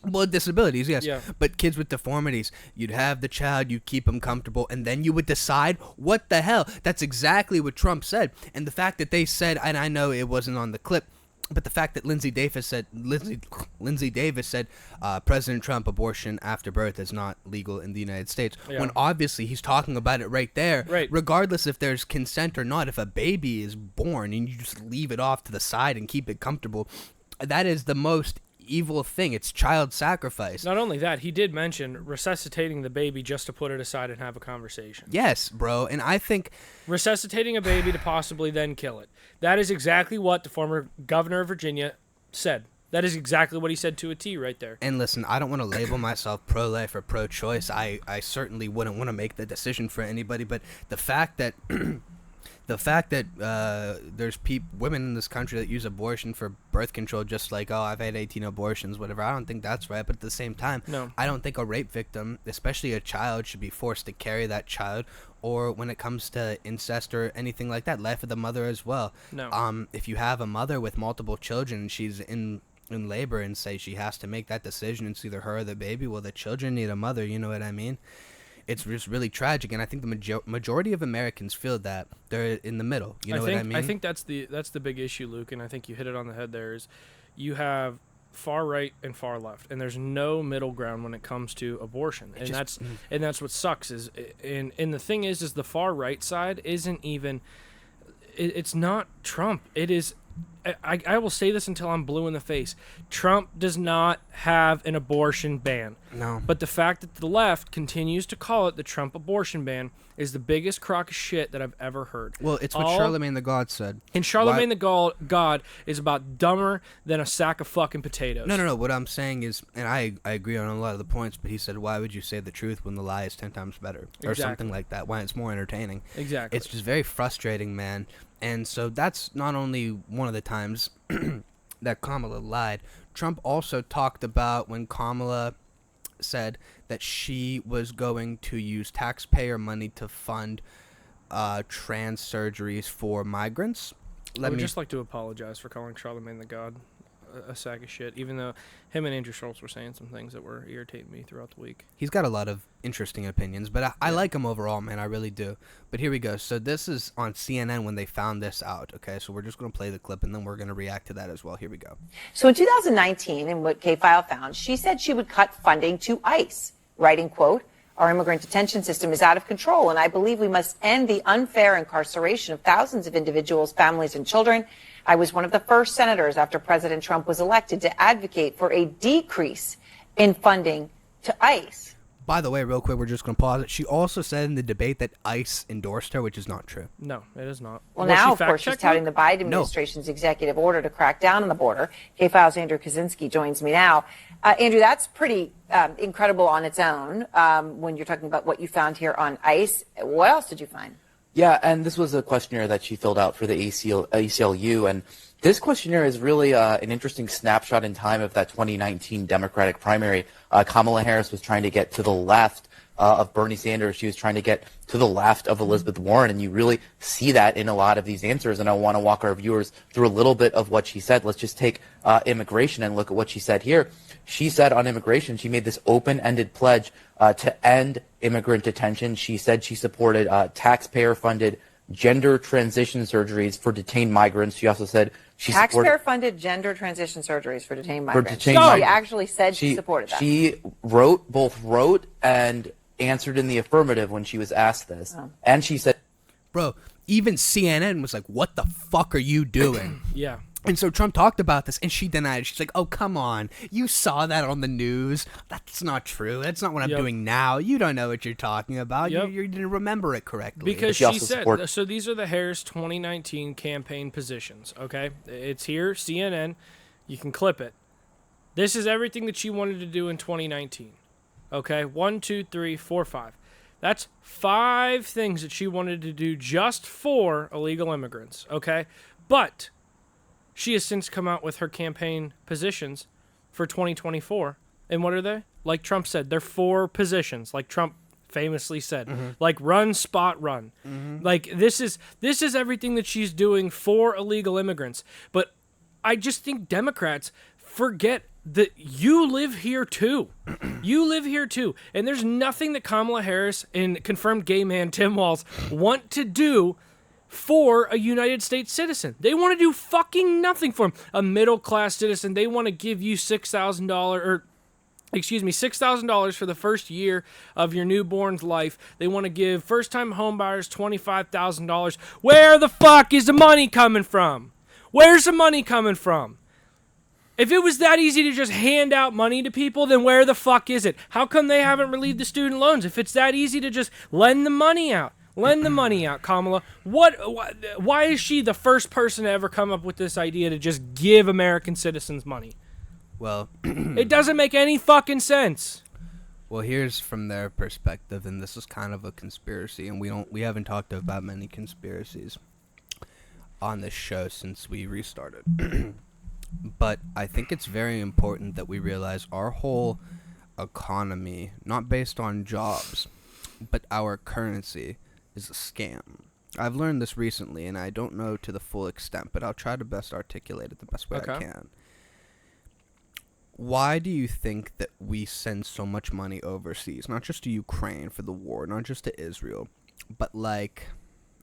Well, disabilities, yes. Yeah. But kids with deformities, you'd have the child, you keep them comfortable, and then you would decide what the hell. That's exactly what Trump said. And the fact that they said, and I know it wasn't on the clip, but the fact that Lindsey Davis said President Trump, abortion after birth is not legal in the United States, when obviously he's talking about it right there, regardless if there's consent or not. If a baby is born and you just leave it off to the side and keep it comfortable, that is the most evil thing. It's child sacrifice. Not only that, he did mention resuscitating the baby just to put it aside and have a conversation. Yes, bro, and I think resuscitating a baby to possibly then kill it. That is exactly what the former governor of Virginia said. That is exactly what he said to a T right there. And listen, I don't want to label myself pro-life or pro-choice. I certainly wouldn't want to make the decision for anybody. But the fact that there's women in this country that use abortion for birth control, just like, oh, I've had 18 abortions, whatever. I don't think that's right. But at the same time, no. I don't think a rape victim, especially a child, should be forced to carry that child. Or when it comes to incest or anything like that, life of the mother as well. No. If you have a mother with multiple children and she's in labor and say she has to make that decision, it's either her or the baby, well, the children need a mother, you know what I mean? It's just really tragic, and I think the majority of Americans feel that they're in the middle, you know what I mean? I think that's the big issue, Luke, and I think you hit it on the head there, is you have far right and far left, and there's no middle ground when it comes to abortion, and that's what sucks, is and the thing is the far right side isn't even, it's not Trump, it is, I will say this until I'm blue in the face. Trump does not have an abortion ban. No. But the fact that the left continues to call it the Trump abortion ban is the biggest crock of shit that I've ever heard. Well, it's what Charlemagne the God said. And Charlemagne the God is about dumber than a sack of fucking potatoes. No. What I'm saying is, and I agree on a lot of the points, but he said, why would you say the truth when the lie is 10 times better? Or something like that. Why it's more entertaining. Exactly. It's just very frustrating, man. And so that's not only one of the times that Kamala lied. Trump also talked about when Kamala said that she was going to use taxpayer money to fund trans surgeries for migrants. I would just like to apologize for calling Charlemagne the God a sack of shit, even though him and Andrew Schultz were saying some things that were irritating me throughout the week. He's got a lot of interesting opinions, but I like him overall, man. I really do. But here we go. So this is on CNN when they found this out, okay? So we're just going to play the clip, and then we're going to react to that as well. Here we go. So in 2019, in what K-File found, she said she would cut funding to ICE, writing, quote, "Our immigrant detention system is out of control, and I believe we must end the unfair incarceration of thousands of individuals, families, and children. I was one of the first senators after President Trump was elected to advocate for a decrease in funding to ICE." By the way, real quick, we're just going to pause it. She also said in the debate that ICE endorsed her, which is not true. No, it is not. Well, now, of course, she's touting the Biden administration's executive order to crack down on the border. K-File's Andrew Kaczynski joins me now. Andrew, that's pretty incredible on its own when you're talking about what you found here on ICE. What else did you find? Yeah, and this was a questionnaire that she filled out for the ACLU, and this questionnaire is really an interesting snapshot in time of that 2019 Democratic primary. Kamala Harris was trying to get to the left of Bernie Sanders. She was trying to get to the left of Elizabeth Warren, and you really see that in a lot of these answers, and I want to walk our viewers through a little bit of what she said. Let's just take immigration and look at what she said here. She said on immigration, she made this open-ended pledge to end immigrant detention. She said she supported taxpayer-funded gender transition surgeries for detained migrants. She also said she supported taxpayer-funded gender transition surgeries for detained migrants. She actually said she supported that. She both wrote and answered in the affirmative when she was asked this. Oh. And she said, bro, even CNN was like, what the fuck are you doing? Yeah. And so Trump talked about this, and she denied it. She's like, oh, come on. You saw that on the news. That's not true. That's not what I'm doing now. You don't know what you're talking about. You didn't remember it correctly. Because she said, so these are the Harris 2019 campaign positions, okay? It's here, CNN. You can clip it. This is everything that she wanted to do in 2019, okay? 1, 2, 3, 4, 5. That's 5 things that she wanted to do just for illegal immigrants, okay? But she has since come out with her campaign positions for 2024. And what are they? Like Trump said, they're 4 positions, like Trump famously said. Mm-hmm. Like run, spot, run. Mm-hmm. Like this is everything that she's doing for illegal immigrants. But I just think Democrats forget that you live here too. You live here too. And there's nothing that Kamala Harris and confirmed gay man Tim Walz want to do for a United States citizen. They want to do fucking nothing for him. A middle-class citizen, they want to give you $6,000 for the first year of your newborn's life. They want to give first-time homebuyers $25,000. Where the fuck is the money coming from? Where's the money coming from? If it was that easy to just hand out money to people, then where the fuck is it? How come they haven't relieved the student loans? If it's that easy to just lend the money out. Lend the money out, Kamala. Why is she the first person to ever come up with this idea to just give American citizens money? Well, it doesn't make any fucking sense. Well, here's from their perspective, and this is kind of a conspiracy, and we haven't talked about many conspiracies on this show since we restarted. But I think it's very important that we realize our whole economy, not based on jobs, but our currency, is a scam. I've learned this recently, and I don't know to the full extent, but I'll try to best articulate it the best way I can. Why do you think that we send so much money overseas? Not just to Ukraine for the war, not just to Israel, but like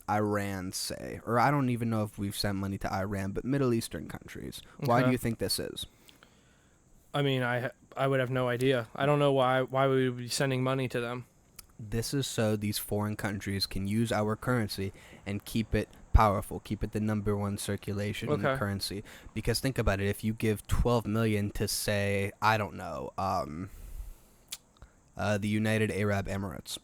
Iran, say. Or I don't even know if we've sent money to Iran, but Middle Eastern countries. Why do you think this is? I mean, I would have no idea. I don't know why we would be sending money to them. This is so these foreign countries can use our currency and keep it powerful, keep it the number one circulation currency. Because think about it, if you give 12 million to, say, I don't know, the United Arab Emirates,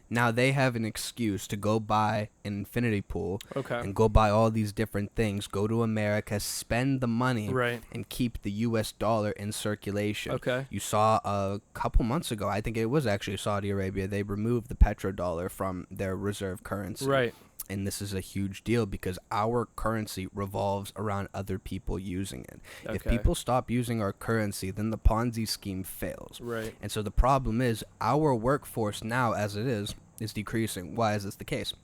now they have an excuse to go buy an infinity pool and go buy all these different things, go to America, spend the money, and keep the U.S. dollar in circulation. You saw a couple months ago, I think it was actually Saudi Arabia, they removed the petrodollar from their reserve currency. And this is a huge deal because our currency revolves around other people using it. If people stop using our currency, then the Ponzi scheme fails. And so the problem is our workforce now, as it is decreasing. Why is this the case?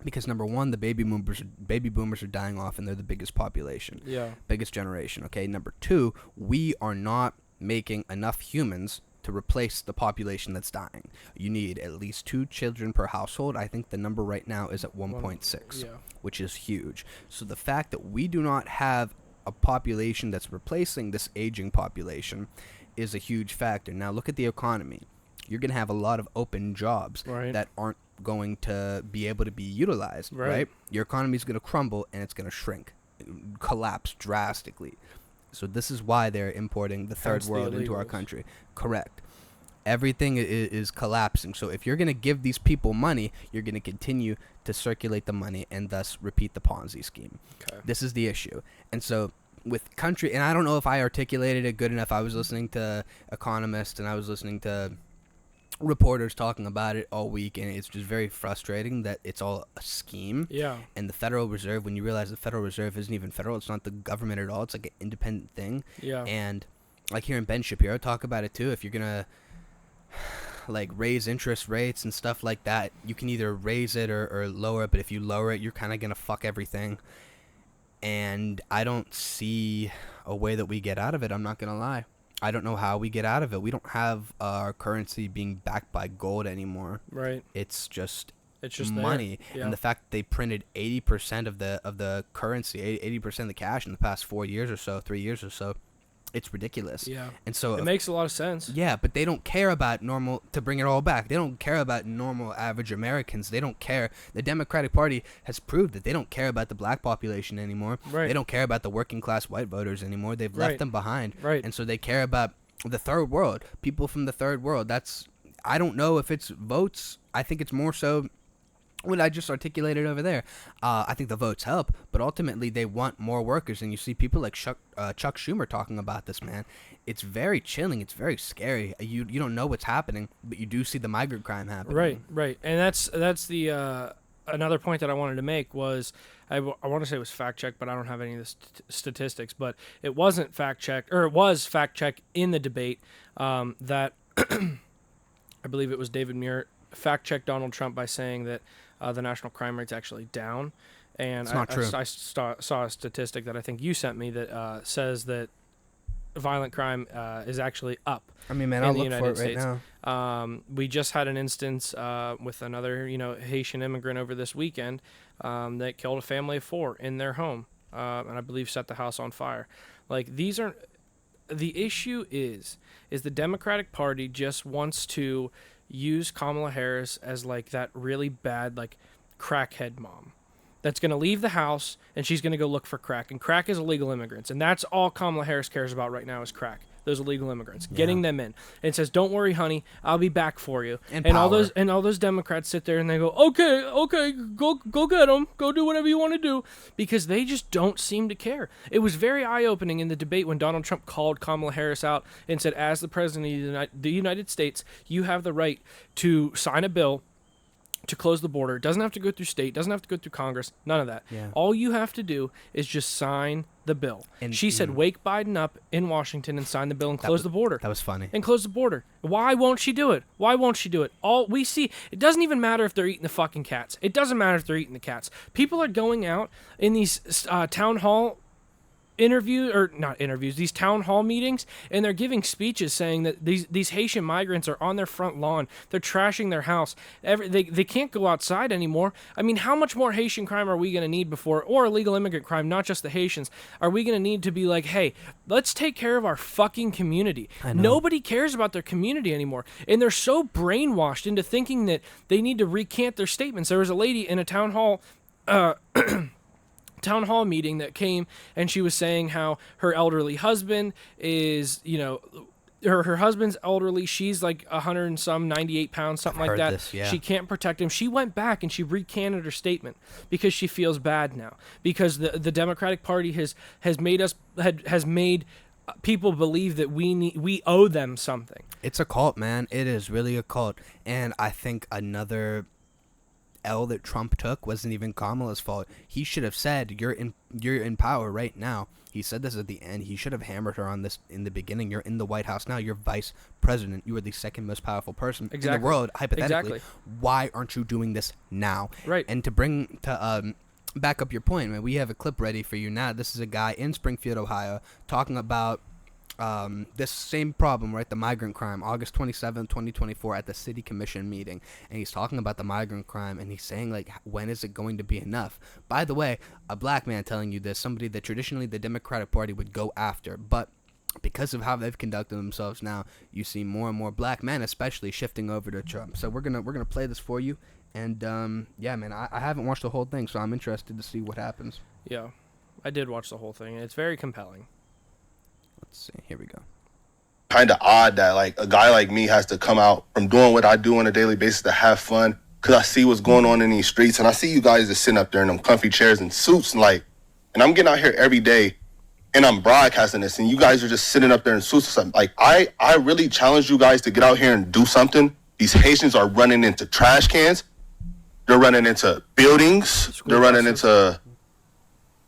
Because number one, the baby boomers are dying off, and they're the biggest population, biggest generation. Okay. Number two, we are not making enough humans to replace the population that's dying. You need at least 2 children per household. I think the number right now is at 1.6, which is huge. So the fact that we do not have a population that's replacing this aging population is a huge factor. Now look at the economy. You're going to have a lot of open jobs that aren't going to be able to be utilized, right? Your economy is going to crumble and it's going to shrink, collapse drastically. So this is why they're importing the third world into our country. Correct. Everything is collapsing. So if you're going to give these people money, you're going to continue to circulate the money and thus repeat the Ponzi scheme. This is the issue. And so with country, and I don't know if I articulated it good enough. I was listening to economists and I was listening to reporters talking about it all week, and it's just very frustrating that it's all a scheme. And the Federal Reserve, when you realize the Federal Reserve isn't even federal, it's not the government at all, it's like an independent thing. And like here in Ben Shapiro talk about it too, if you're gonna like raise interest rates and stuff like that, you can either raise it or lower it, but if you lower it, you're kind of gonna fuck everything. And I don't see a way that we get out of it, I'm not gonna lie. I don't know how we get out of it. We don't have our currency being backed by gold anymore. It's just money. And the fact that they printed 80% of the currency, 80% of the cash in the past 4 years or so, 3 years or so, it's ridiculous. And so it makes a lot of sense. But they don't care about normal, to bring it all back. They don't care about normal average Americans. They don't care. The Democratic Party has proved that they don't care about the black population anymore. They don't care about the working class white voters anymore. They've left them behind. And so they care about the third world, people from the third world. I don't know if it's votes. I think it's more so what I just articulated over there. I think the votes help, but ultimately they want more workers. And you see people like Chuck Schumer talking about this, man. It's very chilling. It's very scary. You don't know what's happening, but you do see the migrant crime happening. Right. And that's the another point that I wanted to make was I want to say it was fact checked, but I don't have any of the statistics. But it wasn't fact checked, or it was fact checked in the debate that I believe it was David Muir fact checked Donald Trump by saying that the national crime rate's actually down. And it's not true. I saw a statistic that I think you sent me that says that violent crime is actually up. I mean, man, I'll look for it right now. We just had an instance with another, Haitian immigrant over this weekend that killed a family of 4 in their home, and I believe set the house on fire. Like, these are the issue is the Democratic Party just wants to use Kamala Harris as like that really bad like crackhead mom that's going to leave the house and she's going to go look for crack, and crack is illegal immigrants, and that's all Kamala Harris cares about right now is crack. those illegal immigrants, getting them in. And says, "Don't worry, honey, I'll be back for you." And all those Democrats sit there and they go, "Okay, go get them, go do whatever you want to do," because they just don't seem to care. It was very eye-opening in the debate when Donald Trump called Kamala Harris out and said, "As the president of the United States, you have the right to sign a bill to close the border. It doesn't have to go through state, doesn't have to go through Congress, none of that. Yeah. All you have to do is just sign the bill." And she said, "Wake Biden up in Washington and sign the bill and close the border." That was funny. And close the border. Why won't she do it? Why won't she do it? All we see, it doesn't even matter if they're eating the fucking cats. It doesn't matter if they're eating the cats. People are going out in these town hall these town hall meetings, and they're giving speeches saying that these Haitian migrants are on their front lawn, they're trashing their house, they can't go outside anymore. I mean, how much more Haitian crime are we going to need before, or illegal immigrant crime, not just the Haitians, are we going to need to be like, hey, let's take care of our fucking community? Nobody cares about their community anymore, and they're so brainwashed into thinking that they need to recant their statements. There was a lady in a town hall meeting that came, and she was saying how her elderly husband is, her husband's elderly. She's like 100 and some, 98 pounds, something like that. This, yeah. She can't protect him. She went back and she recanted her statement because she feels bad now, because the Democratic Party has made people believe that we owe them something. It's a cult, man. It is really a cult. And I think another L that Trump took wasn't even Kamala's fault. He should have said, you're in power right now. He said this at the end. He should have hammered her on this in the beginning. You're in the White House now. You're vice president. You are the second most powerful person in the world, hypothetically. Exactly. Why aren't you doing this now? Right. And to back up your point, man, we have a clip ready for you now. This is a guy in Springfield, Ohio, talking about this same problem, right? The migrant crime, August 27, 2024, at the city commission meeting. And he's talking about the migrant crime, and he's saying, like, when is it going to be enough? By the way, a black man telling you this, somebody that traditionally the Democratic Party would go after, but because of how they've conducted themselves now, you see more and more black men especially shifting over to Trump. So we're gonna play this for you, and yeah, man, I haven't watched the whole thing, so I'm interested to see what happens. Yeah, I did watch the whole thing, and it's very compelling. Let's see. Here we go. Kind of odd that like a guy like me has to come out from doing what I do on a daily basis to have fun, because I see what's going on in these streets, and I see you guys just sitting up there in them comfy chairs and suits, and I'm getting out here every day and I'm broadcasting this, and you guys are just sitting up there in suits or something. Like, I really challenge you guys to get out here and do something. These Haitians are running into trash cans. They're running into buildings. They're running into...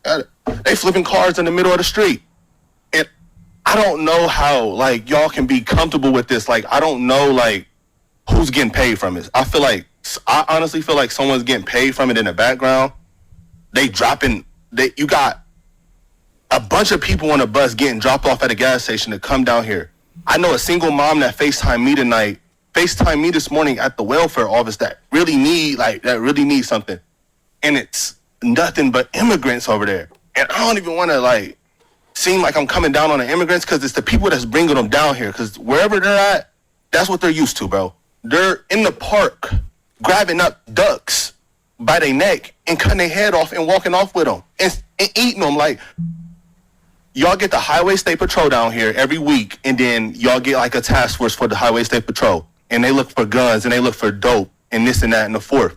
They flipping cars in the middle of the street. And I don't know how, like, y'all can be comfortable with this. Like, I don't know, like, who's getting paid from it. I honestly feel like someone's getting paid from it in the background. You got a bunch of people on a bus getting dropped off at a gas station to come down here. I know a single mom that FaceTimed me this morning at the welfare office that really need something. And it's nothing but immigrants over there. And I don't even want to, like, seem like I'm coming down on the immigrants, because it's the people that's bringing them down here. Because wherever they're at, that's what they're used to, bro. They're in the park grabbing up ducks by their neck and cutting their head off and walking off with them and eating them. Like, y'all get the Highway State Patrol down here every week, and then y'all get like a task force for the Highway State Patrol, and they look for guns and they look for dope and this and that and the fourth.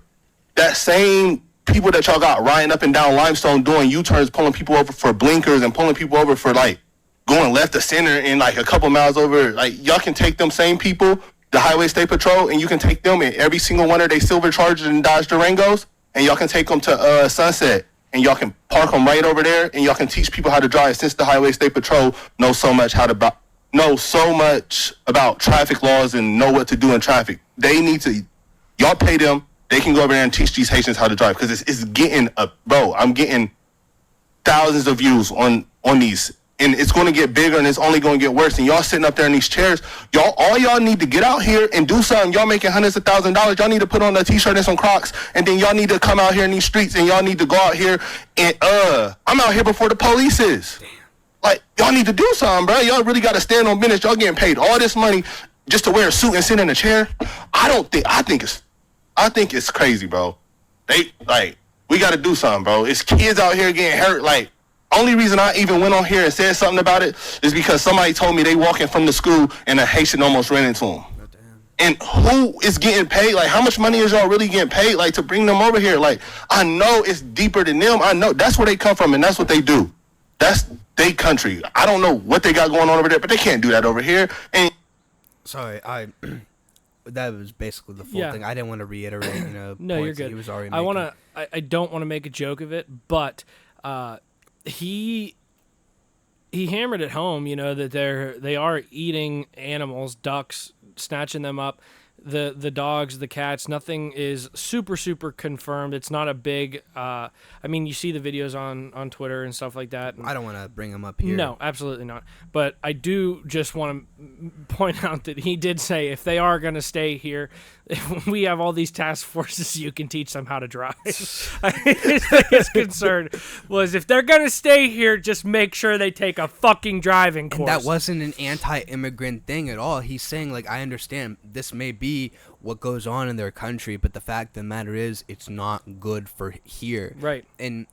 That same people that y'all got riding up and down Limestone doing U-turns, pulling people over for blinkers and pulling people over for, like, going left to center and, like, a couple miles over. Like, y'all can take them same people, the Highway State Patrol, and you can take them in every single one of their silver Chargers and Dodge Durangos, and y'all can take them to Sunset, and y'all can park them right over there, and y'all can teach people how to drive, since the Highway State Patrol knows so much about traffic laws and know what to do in traffic. Y'all pay them. They can go over there and teach these Haitians how to drive, because it's getting I'm getting thousands of views on these, and it's going to get bigger, and it's only going to get worse. And y'all sitting up there in these chairs, all y'all need to get out here and do something. Y'all making hundreds of thousands of dollars. Y'all need to put on a t-shirt and some Crocs, and then y'all need to come out here in these streets, and y'all need to go out here and I'm out here before the police is. Like, y'all need to do something, bro. Y'all really got to stand on business. Y'all getting paid all this money just to wear a suit and sit in a chair. I think it's crazy, bro. We got to do something, bro. It's kids out here getting hurt. Like, Only reason I even went on here and said something about it is because somebody told me they walking from the school and a Haitian almost ran into them. And who is getting paid? Like, how much money is y'all really getting paid, like, to bring them over here? Like, I know it's deeper than them. I know that's where they come from, and that's what they do. That's their country. I don't know what they got going on over there, but they can't do that over here. And sorry, that was basically the full thing. I didn't want to reiterate, No, you're good. He was already I don't want to make a joke of it, but he hammered it home, that they are eating animals, ducks, snatching them up. The dogs, the cats, nothing is super confirmed. It's not a big you see the videos on Twitter and stuff like that. I don't want to bring them up here. No, absolutely not. But I do just want to point out that he did say if they are going to stay here, we have all these task forces, you can teach them how to drive. His biggest concern was if they're going to stay here, just make sure they take a fucking driving course. And that wasn't an anti-immigrant thing at all. He's saying, like, I understand this may be what goes on in their country, but the fact of the matter is it's not good for here. Right. And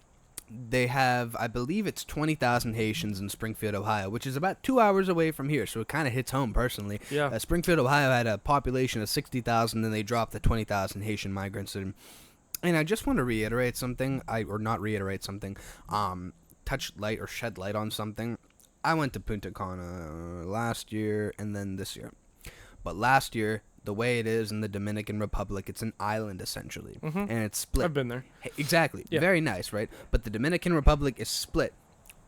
they have, I believe it's 20,000 Haitians in Springfield, Ohio, which is about 2 hours away from here, so it kind of hits home personally. Yeah. Springfield, Ohio had a population of 60,000, then they dropped the 20,000 Haitian migrants. And I just want to reiterate something, touch light or shed light on something. I went to Punta Cana last year and then this year. But last year, the way it is in the Dominican Republic, it's an island essentially, and it's split. I've been there. Exactly. Yeah. Very nice, right? But the Dominican Republic is split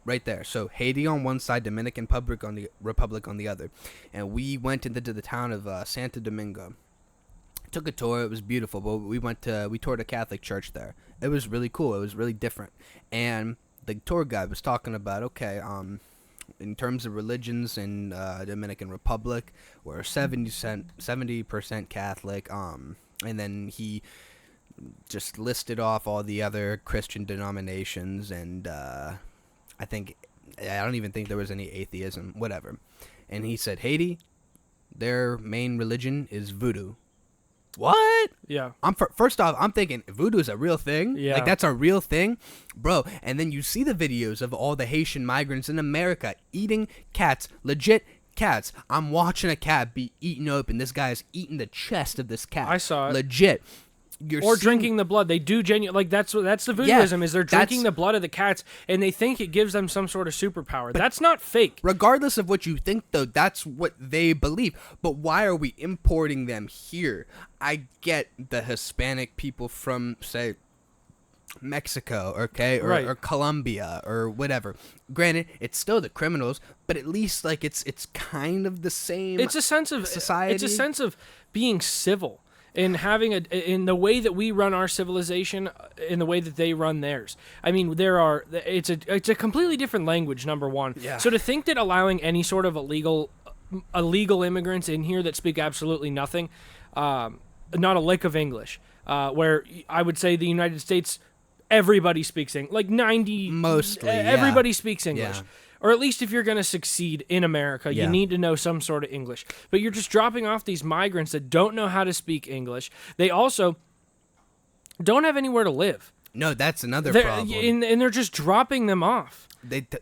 right there. So Haiti on one side, Dominican Republic on the other. And we went into the town of Santo Domingo. Took a tour. It was beautiful, but we toured a Catholic church there. It was really cool. It was really different. And the tour guide was talking about, in terms of religions in Dominican Republic, we're 70% Catholic, and then he just listed off all the other Christian denominations, and I don't even think there was any atheism, whatever. And he said Haiti, their main religion is voodoo. What? Yeah. First off, I'm thinking voodoo is a real thing. Yeah. Like, that's a real thing, bro. And then you see the videos of all the Haitian migrants in America eating cats, legit cats. I'm watching a cat be eaten open. This guy is eating the chest of this cat. I saw it. Legit. Drinking the blood. They do that's the voodooism, is they're drinking the blood of the cats, and they think it gives them some sort of superpower. But that's not fake. Regardless of what you think, though, that's what they believe. But why are we importing them here? I get the Hispanic people from, say, Mexico, okay, or Colombia or whatever. Granted, it's still the criminals, but at least it's kind of the same. It's a sense of society. It's a sense of being civil. And having in the way that we run our civilization, in the way that they run theirs. I mean, it's a completely different language. Number one. Yeah. So to think that allowing any sort of illegal immigrants in here that speak absolutely nothing, not a lick of English, where I would say the United States, everybody speaks English, like 90. Mostly, everybody speaks English. Yeah. Or at least if you're going to succeed in America, you need to know some sort of English. But you're just dropping off these migrants that don't know how to speak English. They also don't have anywhere to live. No, that's another problem. And they're just dropping them off.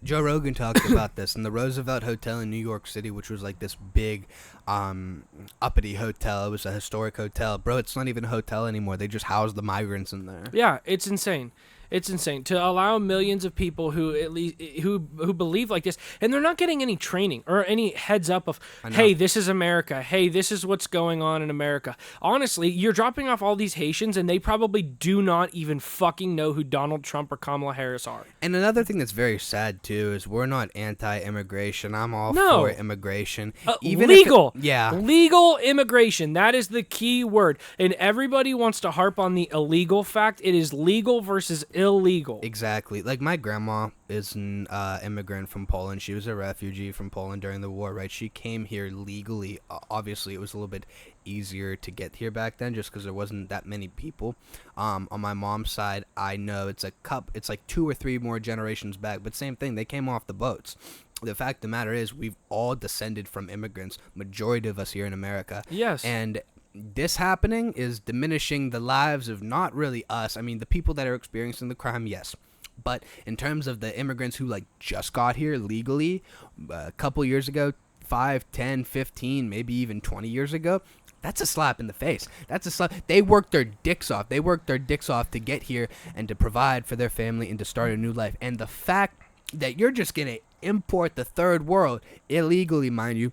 Joe Rogan talked about this in the Roosevelt Hotel in New York City, which was like this big uppity hotel. It was a historic hotel. Bro, it's not even a hotel anymore. They just house the migrants in there. Yeah, it's insane. It's insane to allow millions of people who believe like this, and they're not getting any training or any heads up of, hey, this is America. Hey, this is what's going on in America. Honestly, you're dropping off all these Haitians, and they probably do not even fucking know who Donald Trump or Kamala Harris are. And another thing that's very sad too is we're not anti-immigration. I'm all for immigration. Even legal. Yeah. Legal immigration. That is the key word. And everybody wants to harp on the illegal fact. It is legal versus illegal. Exactly. Like, my grandma is an immigrant from Poland. She was a refugee from Poland during the war, right? She came here legally. Obviously, it was a little bit easier to get here back then just because there wasn't that many people. On my mom's side, I know it's like 2 or 3 more generations back, but same thing. They came off the boats. The fact of the matter is we've all descended from immigrants, majority of us here in America. Yes. And this happening is diminishing the lives of not really us. I mean, the people that are experiencing the crime, yes. But in terms of the immigrants who like just got here legally a couple years ago, 5, 10, 15, maybe even 20 years ago, that's a slap in the face. That's a slap. They worked their dicks off. They worked their dicks off to get here and to provide for their family and to start a new life. And the fact that you're just going to import the third world illegally, mind you,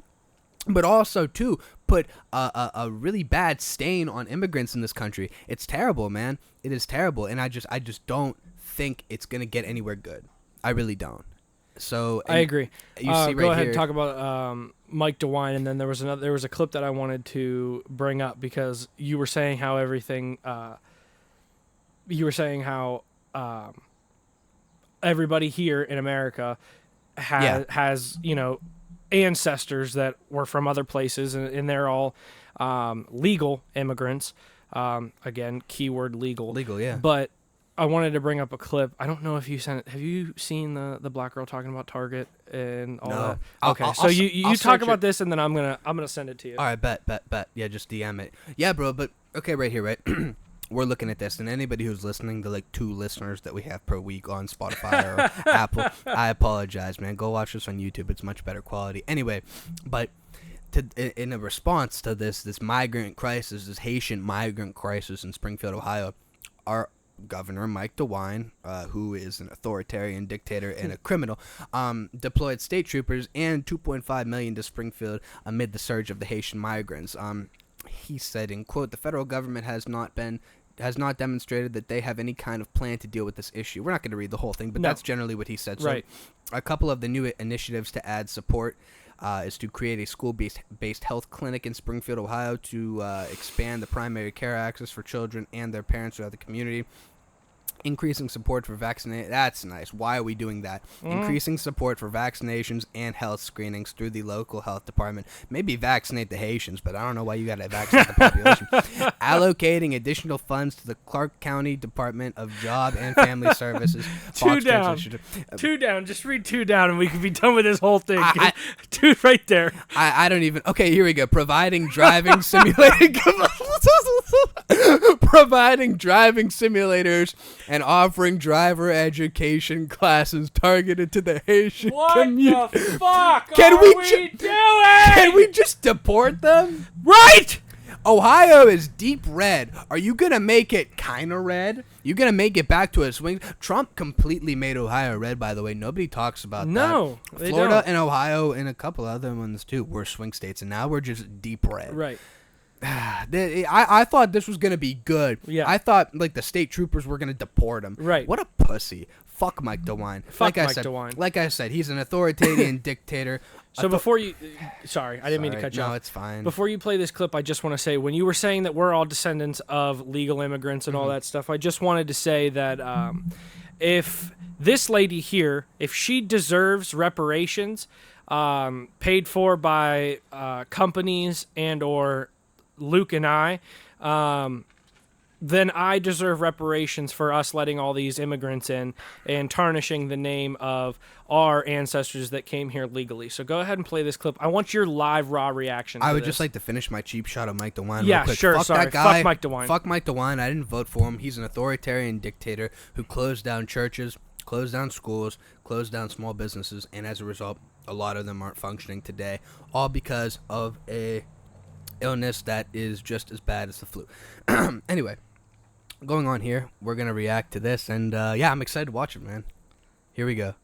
but also to put a really bad stain on immigrants in this country. It's terrible, man. It is terrible. And I just don't think it's going to get anywhere good. I really don't. So I agree. You see go right ahead here, and talk about Mike DeWine, and then there was a clip that I wanted to bring up because you were saying how everything everybody here in America has ancestors that were from other places, and they're all legal immigrants. Again, keyword legal. Legal, yeah. But I wanted to bring up a clip. I don't know if you sent it. Have you seen the black girl talking about Target and all that? Okay, so you talk about this, and then I'm gonna send it to you. All right, bet. Yeah, just DM it. Yeah, bro. But okay, right here, right. We're looking at this, and anybody who's listening, the like 2 listeners that we have per week on Spotify or Apple, I apologize, man. Go watch this on YouTube. It's much better quality. Anyway, but in a response to this migrant crisis, this Haitian migrant crisis in Springfield, Ohio, our Governor Mike DeWine, who is an authoritarian dictator and a criminal, deployed state troopers and $2.5 million to Springfield amid the surge of the Haitian migrants. He said, in quote, "The federal government has not demonstrated that they have any kind of plan to deal with this issue." We're not going to read the whole thing, but that's generally what he said. Right. So a couple of the new initiatives to add support is to create a school-based health clinic in Springfield, Ohio, to expand the primary care access for children and their parents throughout the community. Increasing support for vaccination. That's nice. Why are we doing that? Increasing support for vaccinations and health screenings through the local health department. Maybe vaccinate the Haitians, but I don't know why you got to vaccinate the population. Allocating additional funds to the Clark County Department of Job and Family Services. Two down. Just read 2 down, and we can be done with this whole thing. Dude, right there. I don't even. Okay, here we go. Providing driving simulated. Providing driving simulators and offering driver education classes targeted to the Haitian community. What the fuck are we doing? Can we just deport them? Right! Ohio is deep red. Are you going to make it kind of red? You going to make it back to a swing? Trump completely made Ohio red, by the way. Nobody talks about that. No, they Florida don't. and Ohio and a couple other ones, too, were swing states, and now we're just deep red. Right. I thought this was going to be good. Yeah. I thought, like, the state troopers were going to deport him. Right. What a pussy. Fuck Mike DeWine. Fuck Mike DeWine. Like I said, he's an authoritarian dictator. So before you... Sorry, I didn't mean to cut you off. No, it's fine. Before you play this clip, I just want to say, when you were saying that we're all descendants of legal immigrants and all that stuff, I just wanted to say that if this lady here, if she deserves reparations paid for by companies and or Luke and I, then I deserve reparations for us letting all these immigrants in and tarnishing the name of our ancestors that came here legally. So go ahead and play this clip. I want your live, raw reaction to I would this. just like to finish my cheap shot of Mike DeWine Yeah, real quick. sure, Fuck sorry. that guy. Fuck Mike DeWine. Fuck Mike DeWine. I didn't vote for him. He's an authoritarian dictator who closed down churches, closed down schools, closed down small businesses, and as a result, a lot of them aren't functioning today, all because of a illness that is just as bad as the flu. Anyway, going on here, we're going to react to this, and yeah, I'm excited to watch it, man. Here we go.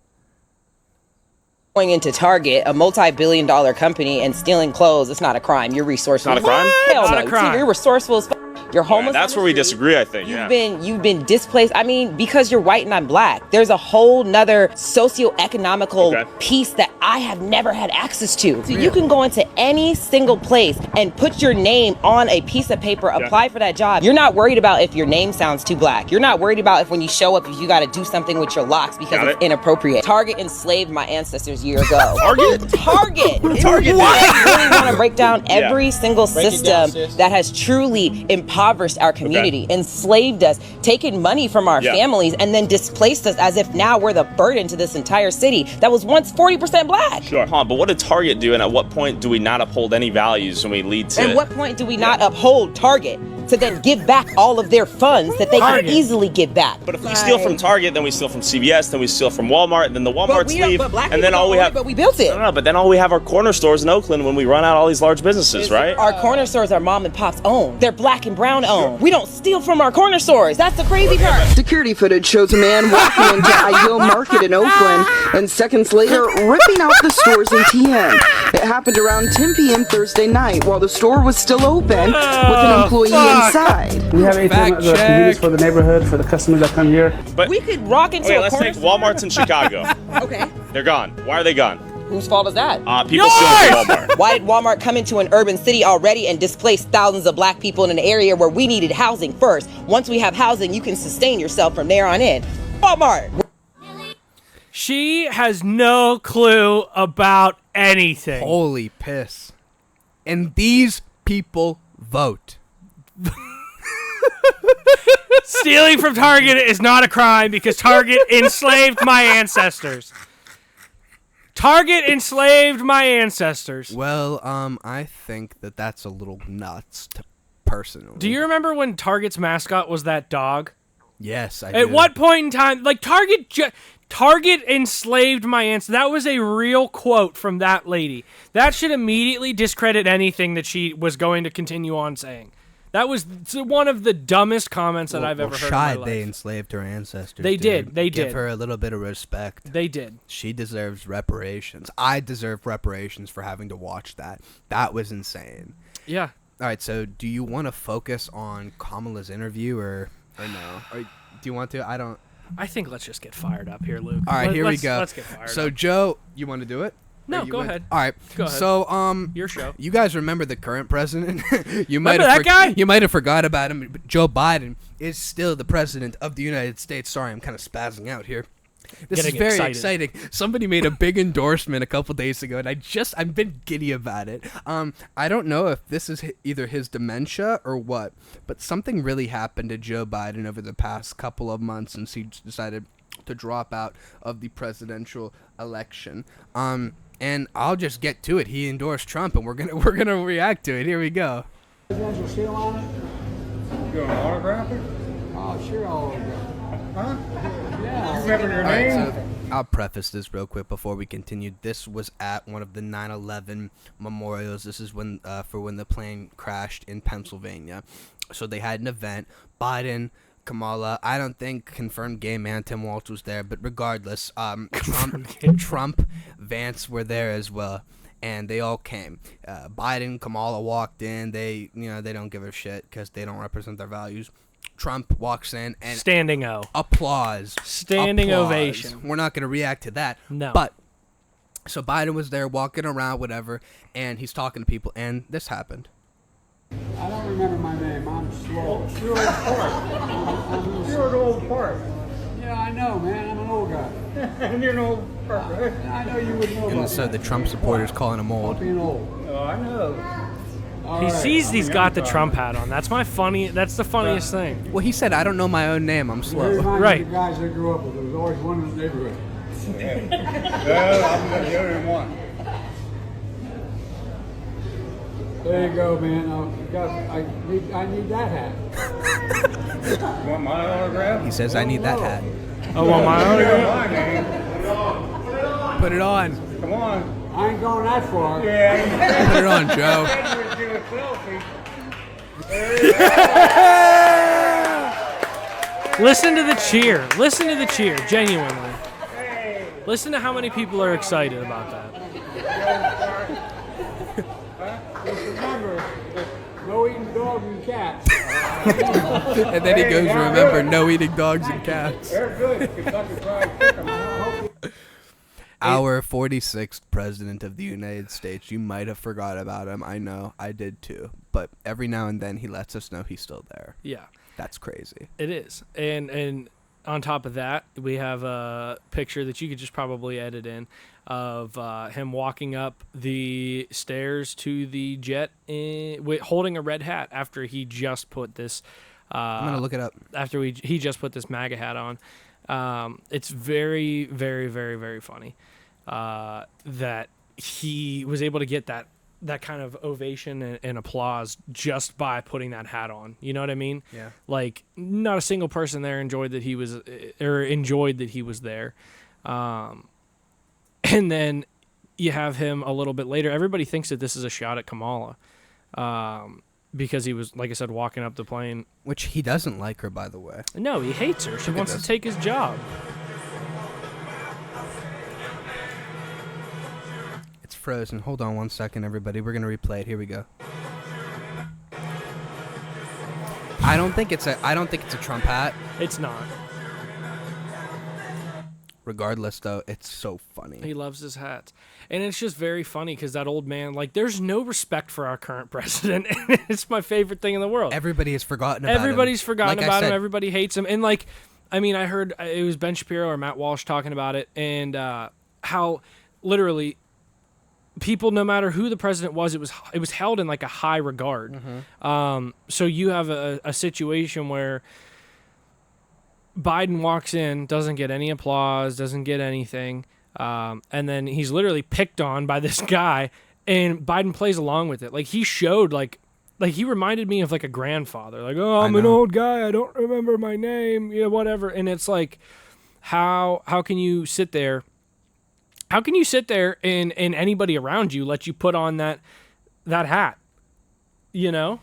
Going into Target, a multi-billion-dollar company, and stealing clothes, it's not a crime. You're resourceful. Not a crime? Hell Not no. a crime. You're resourceful as You're homeless. That's where we disagree, I think. You've been displaced. I mean, because you're white and I'm black, there's a whole nother socioeconomical piece that I have never had access to. So you can go into any single place and put your name on a piece of paper, apply for that job. You're not worried about if your name sounds too black. You're not worried about if when you show up, if you got to do something with your locks because it's inappropriate. Target enslaved my ancestors years ago. Target? Target. Target. I really want to break down every single system that has truly impoverished our community, enslaved us, taken money from our families, and then displaced us as if now we're the burden to this entire city that was once 40% black. Sure. But what did Target do, and at what point do we not uphold any values when we lead to... At what point do we not uphold Target? to then give back all of their funds that they can easily give back. But if we steal from Target, then we steal from CVS, then we steal from Walmart, then the Walmarts leave, and then all we have. But we built it. No, but then all we have are corner stores in Oakland when we run out all these large businesses, right? Our corner stores are mom and pop's own. They're black and brown owned. We don't steal from our corner stores. That's the crazy part. Security footage shows a man walking into Ideal Market in Oakland and seconds later ripping out the store's ATM. It happened around 10 p.m. Thursday night while the store was still open with an employee inside. We have ATMs for the neighborhood, for the customers that come here. But we could rock into okay, a let's corner take Walmart's in Chicago. Okay. They're gone. Why are they gone? Whose fault is that? People steal from Walmart. Why did Walmart come into an urban city already and displace thousands of black people in an area where we needed housing first? Once we have housing, you can sustain yourself from there on in. Walmart. She has no clue about anything. Holy piss. And these people vote. Stealing from Target is not a crime because Target enslaved my ancestors. Target enslaved my ancestors. Well, I think that that's a little nuts, personally. Do you remember when Target's mascot was that dog? Yes, I At do. what point in time, like Target enslaved my ancestors. That was a real quote from that lady. That should immediately discredit anything that she was going to continue on saying. That was one of the dumbest comments that I've ever heard in my life. They enslaved her ancestors. They dude. did. They Give did. her a little bit of respect. They did. She deserves reparations. I deserve reparations for having to watch that. That was insane. Yeah. All right, so do you want to focus on Kamala's interview or no? Or do you want to? I don't. I think let's just get fired up here, Luke. All right, here we go. Let's get fired So, up. Joe, you want to do it? No, go ahead. All right. Go ahead. So, your show. You guys remember the current president? You Remember that guy? You might have forgot about him. But Joe Biden is still the president of the United States. Sorry, I'm kind of spazzing out here. This Getting is very excited. exciting. Somebody made a big endorsement a couple days ago, and I've been giddy about it. I don't know if this is either his dementia or what, but something really happened to Joe Biden over the past couple of months since he decided to drop out of the presidential election. And I'll just get to it. He endorsed Trump, and we're gonna react to it. Here we go. Presidential seal on it? You want to autograph it? Oh, sure, I'll autograph it. Huh? Yeah. You remember your name? Right, so I'll preface this real quick before we continue. This was at one of the 9/11 memorials. This is when the plane crashed in Pennsylvania. So they had an event. Biden, Kamala, I don't think confirmed gay man Tim Walz was there, but regardless, Trump, Vance were there as well, and they all came. Biden, Kamala walked in. They don't give a shit because they don't represent their values. Trump walks in and standing O. Applause. Standing Applause. ovation. We're not going to react to that. No. But so Biden was there walking around, whatever, and he's talking to people, and this happened. I don't remember my name. I'm slow. You're old part. You're an old part. Yeah, I know, man. I'm an old guy. And you're an old part, right? I know you would know And about so that. the Trump supporters calling him old. Being old. Oh, I know. He sees he's got the Trump hat on. That's the funniest thing. Well, he said, I don't know my own name. I'm slow. Right. The guys I grew up with. There was always one in the neighborhood. Well, I'm the only one. There you go, man. I need that hat. Want my autograph? He says, I need that hat. Oh, want my autograph? Put it on. Come on. I ain't going that far. Yeah. Put it on, Joe. Listen to the cheer. Listen to the cheer, genuinely. Listen to how many people are excited about that. Just remember, no eating dogs and cats. And then he goes, remember, no eating dogs and cats. They're good. Kentucky Fried Chicken. Our 46th president of the United States. You might have forgot about him. I know. I did too. But every now and then he lets us know he's still there. Yeah. That's crazy. It is. And on top of that, we have a picture that you could just probably edit in of him walking up the stairs to the jet holding a red hat after he just put this I'm going to look it up. After he just put this MAGA hat on. It's very, very, very, very funny that he was able to get that that kind of ovation and applause just by putting that hat on. You know what I mean? Yeah. Like, not a single person there enjoyed that he was there. And then you have him a little bit later. Everybody thinks that this is a shot at Kamala, because he was, like I said, walking up the plane. Which he doesn't like her, by the way. No, he hates her. She wants to take his job. It's frozen. Hold on 1 second, everybody. We're gonna replay it. Here we go. I don't think it's a Trump hat. It's not. Regardless, though, it's so funny. He loves his hats. And it's just very funny because that old man, like, there's no respect for our current president. It's my favorite thing in the world. Everybody has forgotten about him. Everybody's forgotten about him. Everybody hates him. And, like, I mean, I heard it was Ben Shapiro or Matt Walsh talking about it, and how literally people, no matter who the president was, it was held in, like, a high regard. Mm-hmm. So you have a situation where Biden walks in, doesn't get any applause, doesn't get anything, and then he's literally picked on by this guy, and Biden plays along with it. Like, he showed, like he reminded me of, like, a grandfather. Like, oh, I'm an old guy, I don't remember my name, yeah, whatever. And it's like, how can you sit there? How can you sit there and anybody around you let you put on that hat? You know?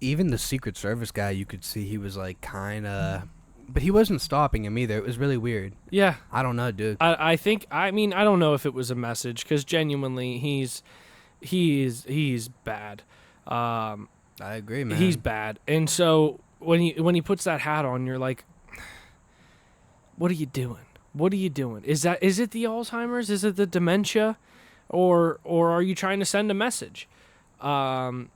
Even the Secret Service guy, you could see he was, like, kind of... But he wasn't stopping him either. It was really weird. Yeah. I don't know, dude. I don't know if it was a message, because genuinely he's bad. I agree, man. He's bad. And so when he puts that hat on, you're like, what are you doing? What are you doing? Is it the Alzheimer's? Is it the dementia? Or are you trying to send a message? Well,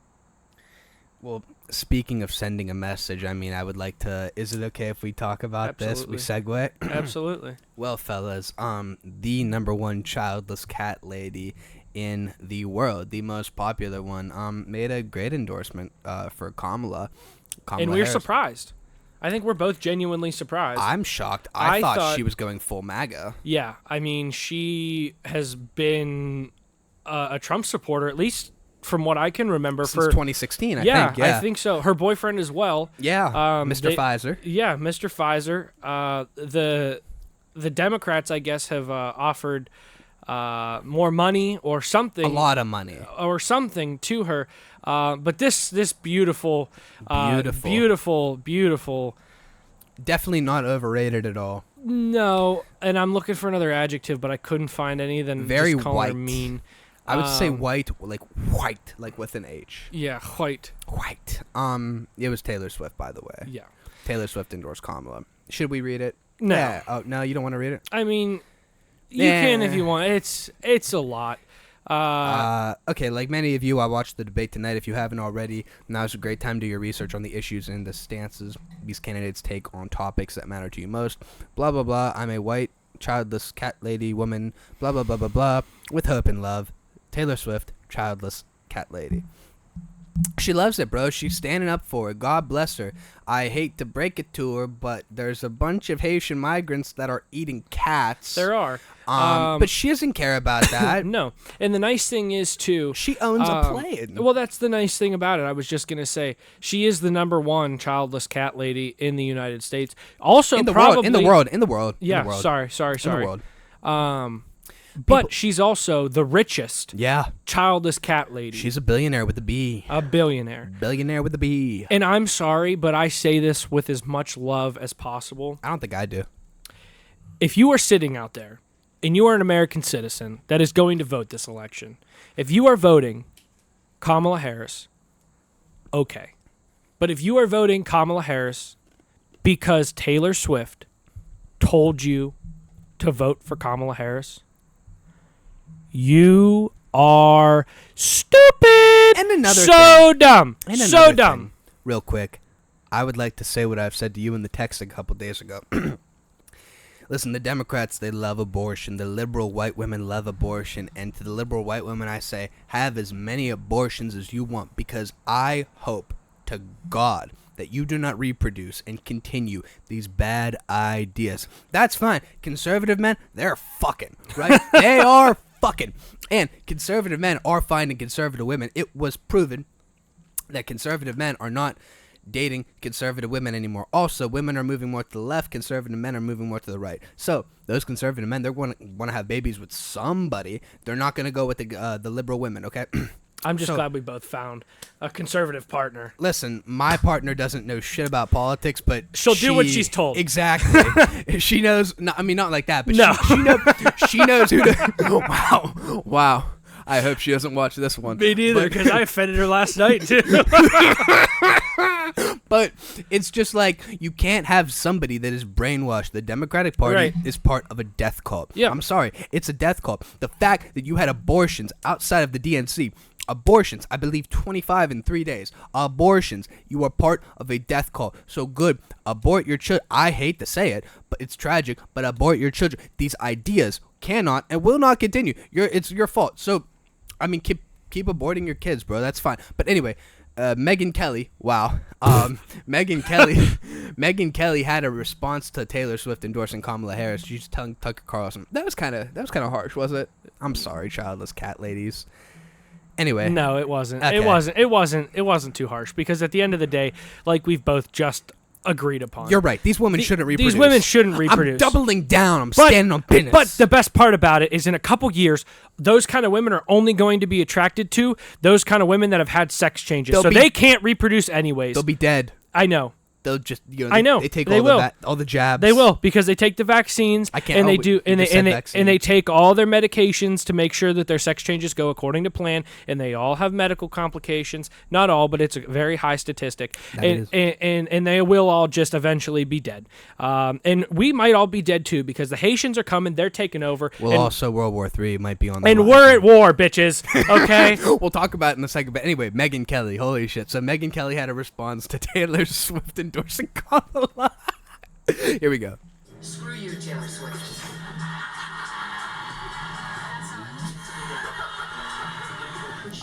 speaking of sending a message, I mean, I would like to... Is it okay if we talk about this? We segue? Absolutely. Well, fellas, the #1 childless cat lady in the world, the most popular one, made a great endorsement for Kamala and we're Harris. Surprised. I think we're both genuinely surprised. I'm shocked. I thought she was going full MAGA. Yeah, I mean, she has been a Trump supporter, at least from what I can remember, since 2016, I think. Yeah, I think so. Her boyfriend as well. Yeah, Mr. Pfizer. Yeah, Mr. Pfizer. The Democrats, I guess, have offered more money or something. A lot of money. Or something to her. But this beautiful, beautiful. Definitely not overrated at all. No, and I'm looking for another adjective, but I couldn't find any. Then very just call white. her mean. I would say white, like with an H. Yeah, white. White. It was Taylor Swift, by the way. Yeah. Taylor Swift endorsed Kamala. Should we read it? No. Yeah. Oh, no, you don't want to read it? I mean, you can if you want. It's a lot. Okay, like many of you, I watched the debate tonight. If you haven't already, now's a great time to do your research on the issues and the stances these candidates take on topics that matter to you most. Blah, blah, blah. I'm a white, childless cat lady woman. Blah, blah, blah, blah, blah. With hope and love. Taylor Swift, childless cat lady. She loves it, bro. She's standing up for it. God bless her. I hate to break it to her, but there's a bunch of Haitian migrants that are eating cats. There are. But she doesn't care about that. No. And the nice thing is, too... She owns a plane. Well, that's the nice thing about it. I was just going to say, she is the #1 childless cat lady in the United States. Also, in the world. Yeah, sorry. In the world. But she's also the richest childless cat lady. She's a billionaire with a B. A billionaire. Billionaire with a B. And I'm sorry, but I say this with as much love as possible. I don't think I do. If you are sitting out there and you are an American citizen that is going to vote this election, if you are voting Kamala Harris, okay. But if you are voting Kamala Harris because Taylor Swift told you to vote for Kamala Harris, you are stupid. And another dumb. And so dumb. Thing, real quick, I would like to say what I've said to you in the text a couple days ago. Listen, the Democrats, they love abortion. The liberal white women love abortion. And to the liberal white women, I say, have as many abortions as you want, because I hope to God that you do not reproduce and continue these bad ideas. That's fine. Conservative men, they're fucking, right? They are fucking. And conservative men are finding conservative women. It was proven that conservative men are not dating conservative women anymore. Also, women are moving more to the left. Conservative men are moving more to the right. So those conservative men, they're going to want to have babies with somebody. They're not going to go with the liberal women. Okay. I'm just glad we both found a conservative partner. Listen, my partner doesn't know shit about politics, but she'll do what she's told. Exactly. She knows. No, I mean, not like that, but no. she knows who to. Wow. I hope she doesn't watch this one. Me neither, because I offended her last night, too. But it's just like, you can't have somebody that is brainwashed. The Democratic Party is part of a death cult. Yeah. I'm sorry. It's a death cult. The fact that you had abortions outside of the DNC, abortions, I believe 25 in 3 days. Abortions, you are part of a death cult. So good, abort your children. I hate to say it, but it's tragic, but abort your children. These ideas cannot and will not continue. It's your fault. So, I mean, keep aborting your kids, bro. That's fine. But anyway, Megyn Kelly, wow. Megyn Kelly had a response to Taylor Swift endorsing Kamala Harris. She's telling Tucker Carlson. That was kind of harsh, was it? I'm sorry, childless cat ladies. Anyway, no, it wasn't. Okay. It wasn't too harsh, because at the end of the day, like we've both just agreed upon. You're right. These women shouldn't reproduce. These women shouldn't reproduce. I'm doubling down. I'm standing on business. But the best part about it is, in a couple years, those kind of women are only going to be attracted to those kind of women that have had sex changes. They can't reproduce anyways. They'll be dead. I know. They'll just, I know. They take they all the jabs. They will, because they take the vaccines. I can't. And they do, and they take all their medications to make sure that their sex changes go according to plan. And they all have medical complications. Not all, but it's a very high statistic. And they will all just eventually be dead. And we might all be dead too, because the Haitians are coming. They're taking over. Well, also World War III might be on the And line. we're at war, bitches. Okay. We'll talk about it in a second. But anyway, Megyn Kelly. Holy shit. So Megyn Kelly had a response to Taylor Swift endorsing Kamala. Here we go. Screw you, Taylor Swift.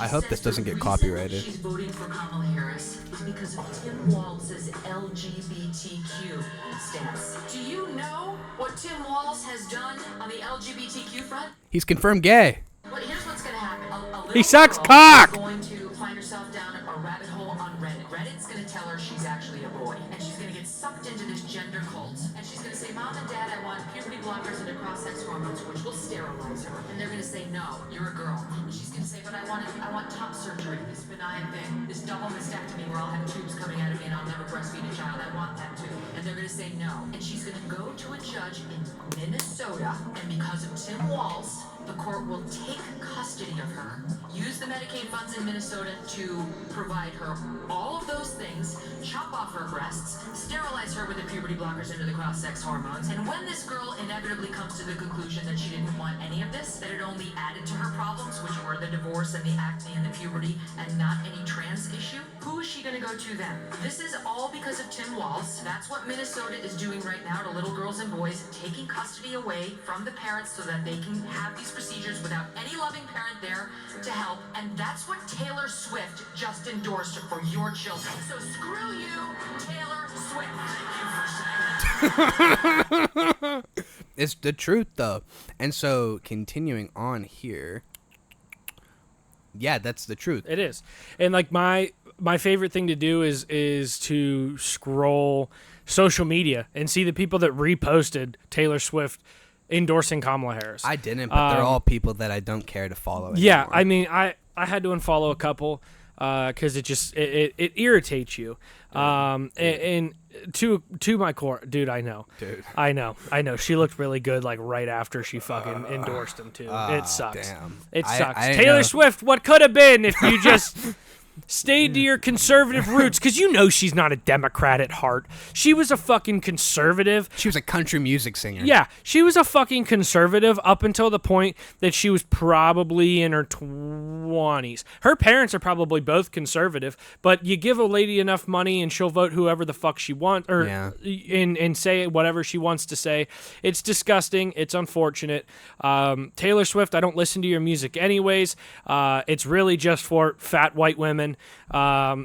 I hope this doesn't get copyrighted. She's voting for Kamala Harris because of Tim Walz's LGBTQ stance. Do you know what Tim Walz has done on the LGBTQ front? He's confirmed gay. Well, here's what's going to happen. He sucks cock! She's going to find herself down a rabbit hole on Reddit. Reddit's going to tell her she's actually a boy, and she's going to get sucked into this gender cult. And she's going to say, Mom and Dad, I want puberty blockers and cross-sex hormones, which will sterilize her. And they're going to say, no, you're a girl. And she's going to say, but I want top surgery, this benign thing, this double mastectomy where I'll have tubes coming out of me and I'll never breastfeed a child. I want that too. And they're going to say no. And she's going to go to a judge in Minnesota, and because of Tim Walz, the court will take custody of her, use the Medicaid funds in Minnesota to provide her all of those things, chop off her breasts, sterilize her with the puberty blockers and the cross-sex hormones. And when this girl inevitably comes to the conclusion that she didn't want any of this, that it only added to her problems, which were the divorce and the acne and the puberty and not any trans issue, who is she going to go to then? This is all because of Tim Walz. That's what Minnesota is doing right now to little girls and boys, taking custody away from the parents so that they can have these procedures without any loving parent there to help. And that's what Taylor Swift just endorsed for your children. So screw you, Taylor Swift. It's the truth, though. And so, continuing on here, yeah, that's the truth. It is. And like my favorite thing to do is to scroll social media and see the people that reposted Taylor Swift endorsing Kamala Harris. I didn't, but they're all people that I don't care to follow anymore. Yeah, I mean, I had to unfollow a couple because it just it irritates you. And to my core, dude, I know. Dude. I know. She looked really good like right after she fucking endorsed him too. It sucks. Damn. It sucks. I Taylor know. Swift, what could have been if you just stayed to your conservative roots, because you know she's not a Democrat at heart. She was a fucking conservative. She was a country music singer. Yeah, she was a fucking conservative up until the point that she was probably in her 20s. Her parents are probably both conservative, but you give a lady enough money and she'll vote whoever the fuck she wants, or and say whatever she wants to say. It's disgusting. It's unfortunate. Taylor Swift, I don't listen to your music anyways. It's really just for fat white women.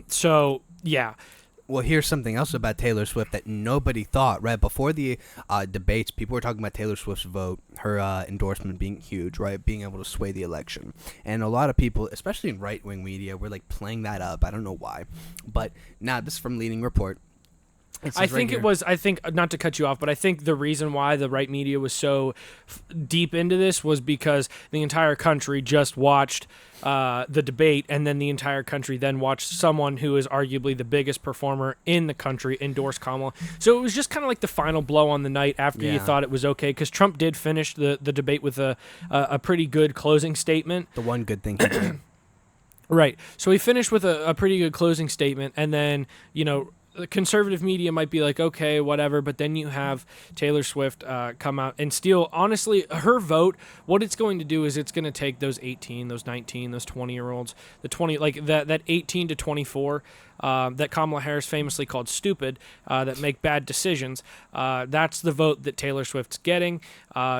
So yeah, Well, here's something else about Taylor Swift that nobody thought, right? Before the debates, people were talking about Taylor Swift's vote, her endorsement being huge, right? Being able to sway the election. And a lot of people, especially in right-wing media, were like playing that up. I don't know why. But now, this is from Leading Report. I think not to cut you off, but I think the reason why the right media was so deep into this was because the entire country just watched the debate, and then the entire country then watched someone who is arguably the biggest performer in the country endorse Kamala. So it was just kind of like the final blow on the night after you thought it was okay, because Trump did finish the debate with a pretty good closing statement. The one good thing he did. Right. So he finished with a pretty good closing statement, and then, the conservative media might be like, okay, whatever, but then you have Taylor Swift come out and steal. Honestly, her vote, what it's going to do is it's going to take those 18, those 19, those 20-year-olds, the 20, like that 18 to 24 that Kamala Harris famously called stupid, that make bad decisions. That's the vote that Taylor Swift's getting.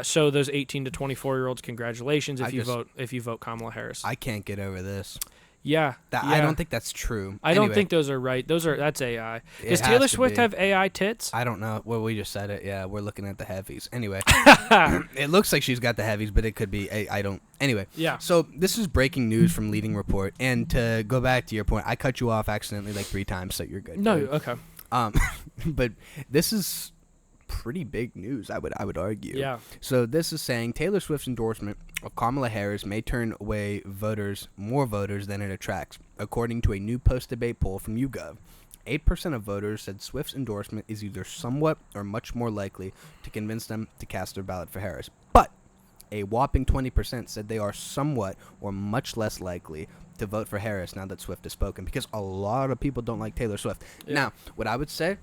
So those 18 to 24-year-olds, congratulations if you vote Kamala Harris. I can't get over this. Yeah, I don't think that's true. I don't think those are right. That's AI. Does Taylor Swift have AI tits? I don't know. Well, we just said it. Yeah, we're looking at the heavies. Anyway, it looks like she's got the heavies, but it could be. I don't. Anyway. Yeah. So this is breaking news from Leading Report, and to go back to your point, I cut you off accidentally like 3 times, so you're good. No, right? Okay. But this is pretty big news, I would argue. Yeah. So this is saying Taylor Swift's endorsement of Kamala Harris may turn away more voters than it attracts, according to a new post-debate poll from YouGov. 8% of voters said Swift's endorsement is either somewhat or much more likely to convince them to cast their ballot for Harris. But a whopping 20% said they are somewhat or much less likely to vote for Harris now that Swift has spoken, because a lot of people don't like Taylor Swift. Yeah. Now, what I would say,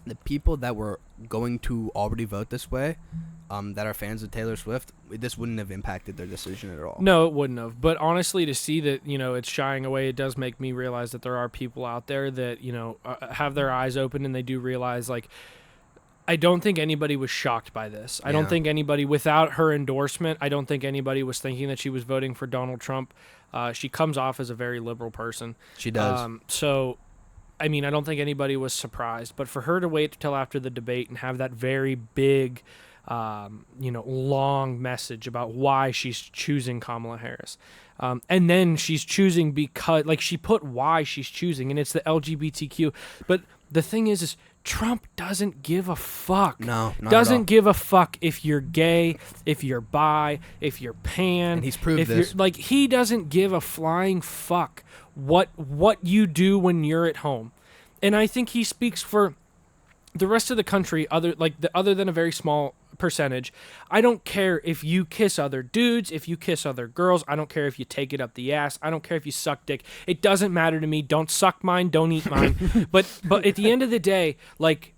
the people that were going to already vote this way, that are fans of Taylor Swift, this wouldn't have impacted their decision at all. No, it wouldn't have. But honestly, to see that, it's shying away, it does make me realize that there are people out there that, have their eyes open, and they do realize, like, I don't think anybody was shocked by this. I don't think anybody, without her endorsement, I don't think anybody was thinking that she was voting for Donald Trump. She comes off as a very liberal person. She does. I mean, I don't think anybody was surprised, but for her to wait until after the debate and have that very big, long message about why she's choosing Kamala Harris. And then she's choosing because, like, she put why she's choosing, and it's the LGBTQ. But the thing is Trump doesn't give a fuck. No, not doesn't at all. give a fuck if you're gay, if you're bi, if you're pan. And he's proved this. He doesn't give a flying fuck what you do when you're at home. And I think he speaks for the rest of the country, other than a very small percentage. I don't care if you kiss other dudes, if you kiss other girls. I don't care if you take it up the ass. I don't care if you suck dick. It doesn't matter to me. Don't suck mine. Don't eat mine. But at the end of the day, like,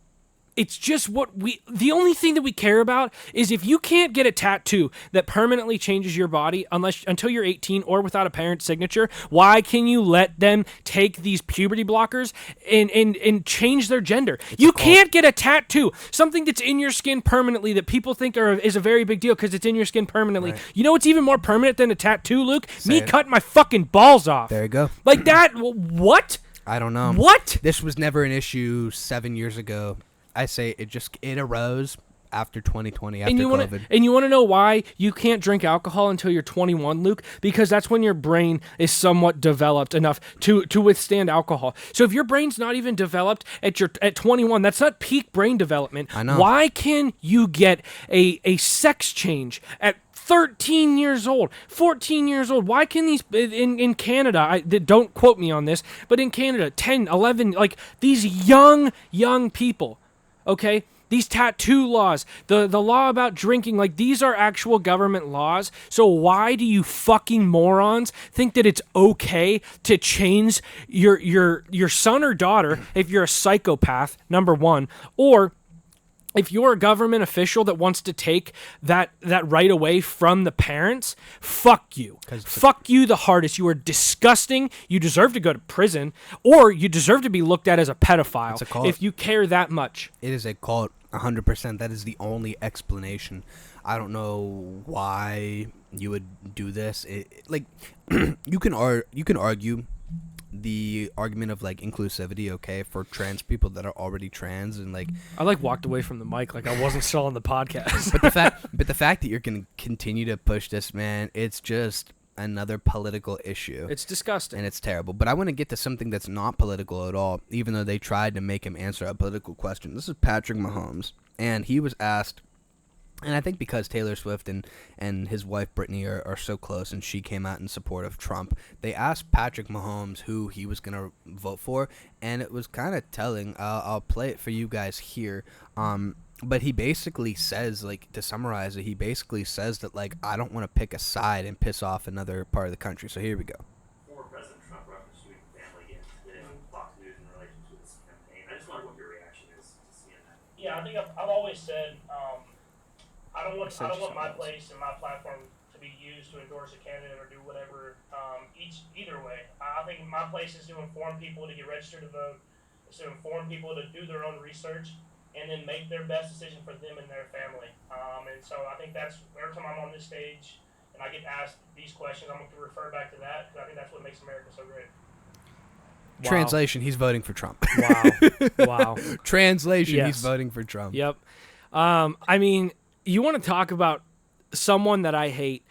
it's just the only thing that we care about is if you can't get a tattoo that permanently changes your body until you're 18 or without a parent's signature, why can you let them take these puberty blockers and change their gender? You can't get a tattoo, something that's in your skin permanently that people think is a very big deal because it's in your skin permanently. Right. You know what's even more permanent than a tattoo, Luke? Me cutting my fucking balls off. There you go. Like that, what? I don't know. What? This was never an issue 7 years ago. I say it arose after 2020, after COVID. And you want to know why you can't drink alcohol until you're 21, Luke? Because that's when your brain is somewhat developed enough to withstand alcohol. So if your brain's not even developed at 21, that's not peak brain development. I know. Why can you get a sex change at 13 years old, 14 years old? Why can these, in Canada, don't quote me on this, but in Canada, 10, 11, like these young people, okay? These tattoo laws, the law about drinking, like these are actual government laws. So why do you fucking morons think that it's okay to change your son or daughter if you're a psychopath, number one, or if you're a government official that wants to take that right away from the parents, fuck you. Fuck you the hardest. You are disgusting. You deserve to go to prison, or you deserve to be looked at as a pedophile It's a cult. if you care that much. It is a cult, 100%. That is the only explanation. I don't know why you would do this. You can argue the argument of like inclusivity, okay, for trans people that are already trans, and like I like walked away from the mic like I wasn't still on the podcast. but the fact that you're gonna continue to push this, man, it's just another political issue. It's disgusting and it's terrible. But I want to get to something that's not political at all, even though they tried to make him answer a political question. This is Patrick Mahomes, and he was asked. And I think because Taylor Swift and his wife Brittany are so close, and she came out in support of Trump, they asked Patrick Mahomes who he was going to vote for, and it was kind of telling. I'll play it for you guys here. But he basically says, like, to summarize it, he basically says that, like, I don't want to pick a side and piss off another part of the country. So here we go. Former President Trump referenced you and family again today on Fox News in relation to this campaign. I just wonder what your reaction is to seeing that. Yeah, I think I've always said I don't want my place and my platform to be used to endorse a candidate or do whatever. Either way, I think my place is to inform people to get registered to vote. Is to inform people to do their own research and then make their best decision for them and their family. And so I think that's every time I'm on this stage and I get asked these questions, I'm going to refer back to that because I think that's what makes America so great. Wow. Translation: he's voting for Trump. Wow. Translation: he's voting for Trump. Yep. I mean, you want to talk about someone that I hate.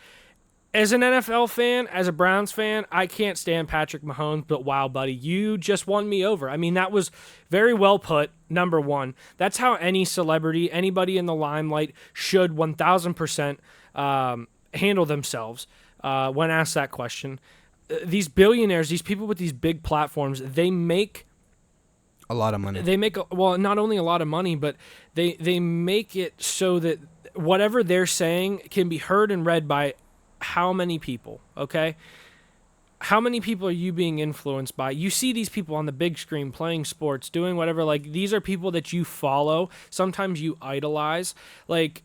As an NFL fan, as a Browns fan, I can't stand Patrick Mahomes, but wow, buddy, you just won me over. I mean, that was very well put, number one. That's how any celebrity, anybody in the limelight should 1,000% handle themselves when asked that question. These billionaires, these people with these big platforms, they make a lot of money. They make, well, not only a lot of money, but they make it so that whatever they're saying can be heard and read by how many people, okay? How many people are you being influenced by? You see these people on the big screen playing sports, doing whatever. Like, these are people that you follow. Sometimes you idolize. Like,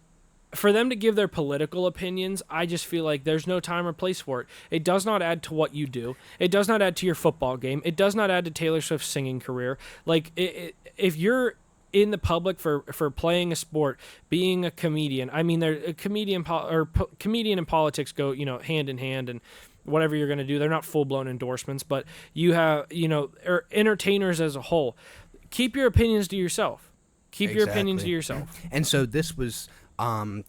for them to give their political opinions, I just feel like there's no time or place for it. It does not add to what you do. It does not add to your football game. It does not add to Taylor Swift's singing career. Like, if you're in the public for playing a sport, being a comedian. I mean, comedian and politics go, you know, hand in hand, and whatever you're going to do, they're not full-blown endorsements, but you have, you know, or entertainers as a whole. Keep your opinions to yourself. Keep your opinions to yourself. And so this was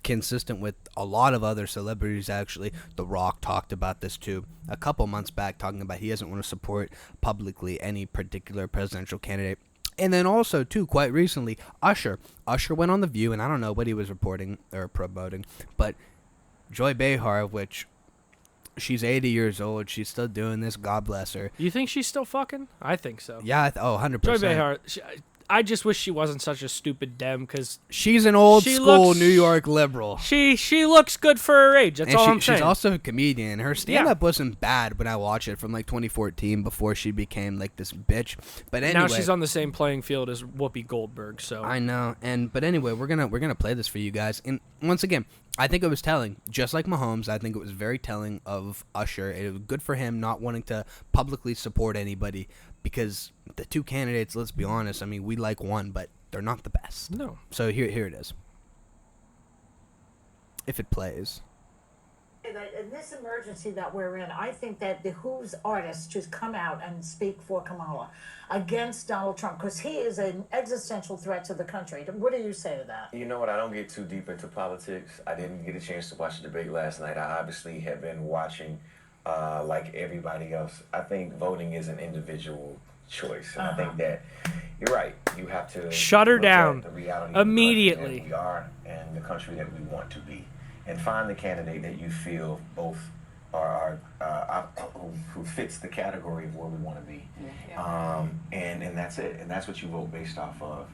consistent with a lot of other celebrities, actually. The Rock talked about this too a couple months back, talking about he doesn't want to support publicly any particular presidential candidate. And then also, too, quite recently, Usher went on The View, and I don't know what he was reporting or promoting, but Joy Behar, which she's 80 years old, she's still doing this, God bless her. You think she's still fucking? I think so. Yeah, 100%. Joy Behar, I just wish she wasn't such a stupid dem, because she's an old school New York liberal. She looks good for her age. That's all I'm saying. She's also a comedian. Her stand-up wasn't bad when I watched it from like 2014 before she became like this bitch. But anyway, now she's on the same playing field as Whoopi Goldberg. So I know. But anyway, we're gonna play this for you guys. And once again, I think it was telling, just like Mahomes. I think it was very telling of Usher. It was good for him not wanting to publicly support anybody, because the two candidates, let's be honest, I mean, we like one, but they're not the best. No. So here it is. If it plays. In this emergency that we're in, I think that behooves artists to come out and speak for Kamala against Donald Trump, because he is an existential threat to the country. What do you say to that? You know what? I don't get too deep into politics. I didn't get a chance to watch the debate last night. I obviously have been watching like everybody else. I think voting is an individual choice. And I think that you're right. You have to shut her down the reality immediately. Of the country that we are and the country that we want to be, and find the candidate that you feel both are who fits the category of where we want to be. And that's it. And that's what you vote based off of.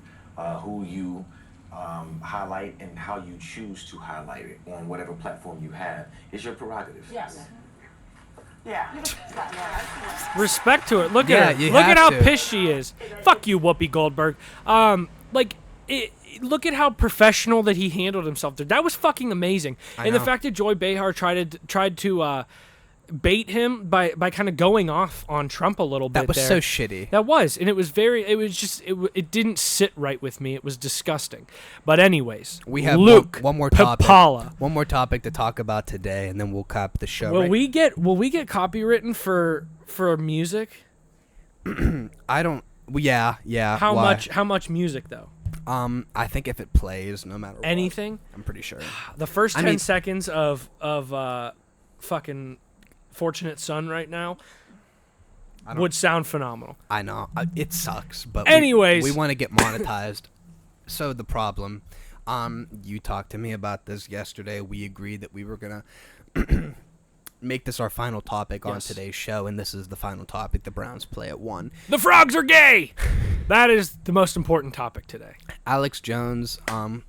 Who you highlight and how you choose to highlight it on whatever platform you have is your prerogative. Yes. Yeah. Respect to it. Look at her. Look at how pissed she is. Fuck you, Whoopi Goldberg. Look at how professional that he handled himself there. That was fucking amazing. And the fact that Joy Behar tried to bait him by kind of going off on Trump a little bit. That was so shitty. That was, and it didn't sit right with me. It was disgusting. But anyways, we have Luke one more topic. Pipala. One more topic to talk about today, and then we'll cap the show. Will we get copywritten for music? I don't. Well, yeah. How why? much music though? I think if it plays, no matter anything, what, I'm pretty sure. The first 10 seconds of fucking Fortunate Son right now would sound phenomenal. I know it sucks, but anyways, we want to get monetized. So the problem, you talked to me about this yesterday. We agreed that we were gonna make this our final topic on today's show, and this is the final topic. The Browns play at 1. The frogs are gay. That is the most important topic today. Alex Jones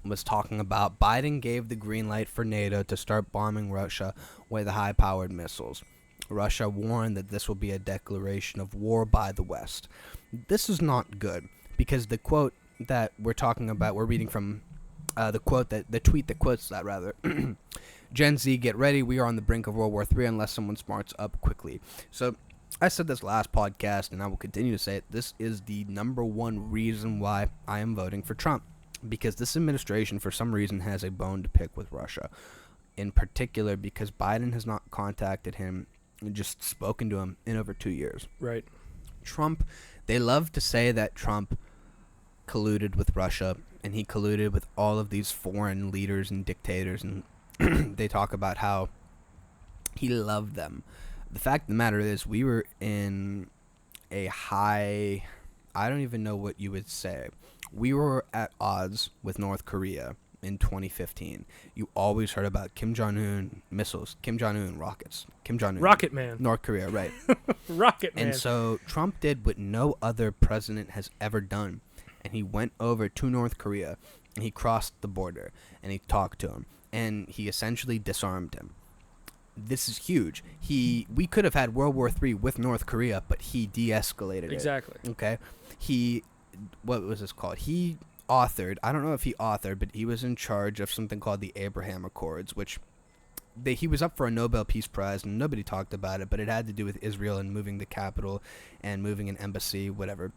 was talking about Biden gave the green light for NATO to start bombing Russia with high-powered missiles. Russia warned that this will be a declaration of war by the West. This is not good, because the quote that we're talking about, we're reading from the tweet that quotes that, rather. Gen Z, get ready. We are on the brink of World War III unless someone smarts up quickly. So I said this last podcast, and I will continue to say it. This is the number one reason why I am voting for Trump, because this administration, for some reason, has a bone to pick with Russia. In particular, because Biden has not contacted him and just spoken to him in over 2 years. Right. Trump, they love to say that Trump colluded with Russia, and he colluded with all of these foreign leaders and dictators, and they talk about how he loved them. The fact of the matter is, we were in a high, I don't even know what you would say. We were at odds with North Korea in 2015. You always heard about Kim Jong-un missiles, Kim Jong-un rockets, Kim Jong-un. Rocket Man. North Korea, right. Rocket Man. And so Trump did what no other president has ever done. And he went over to North Korea, and he crossed the border, and he talked to him, and he essentially disarmed him. This is huge. We could have had World War III with North Korea, but he de-escalated it. Exactly. Okay? What was this called? He authored, I don't know if he authored, but he was in charge of something called the Abraham Accords, which he was up for a Nobel Peace Prize, and nobody talked about it, but it had to do with Israel and moving the capital and moving an embassy, whatever.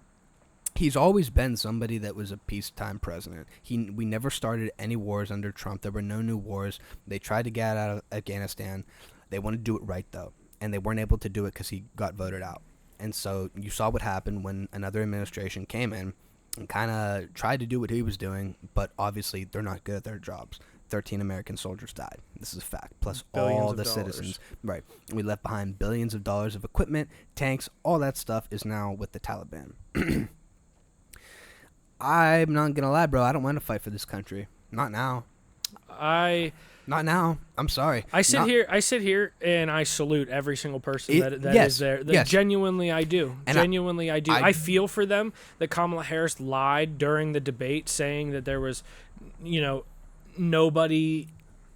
He's always been somebody that was a peacetime president. We never started any wars under Trump. There were no new wars. They tried to get out of Afghanistan. They wanted to do it right, though, and they weren't able to do it because he got voted out. And so you saw what happened when another administration came in and kind of tried to do what he was doing, but obviously they're not good at their jobs. 13 American soldiers died. This is a fact. Plus all the citizens. Right. We left behind billions of dollars of equipment, tanks, all that stuff is now with the Taliban. I'm not gonna lie, bro. I don't want to fight for this country. Not now. Not now. I'm sorry. I sit here, and I salute every single person that is there. Genuinely, I do. Genuinely, I do. I feel for them that Kamala Harris lied during the debate, saying that there was, nobody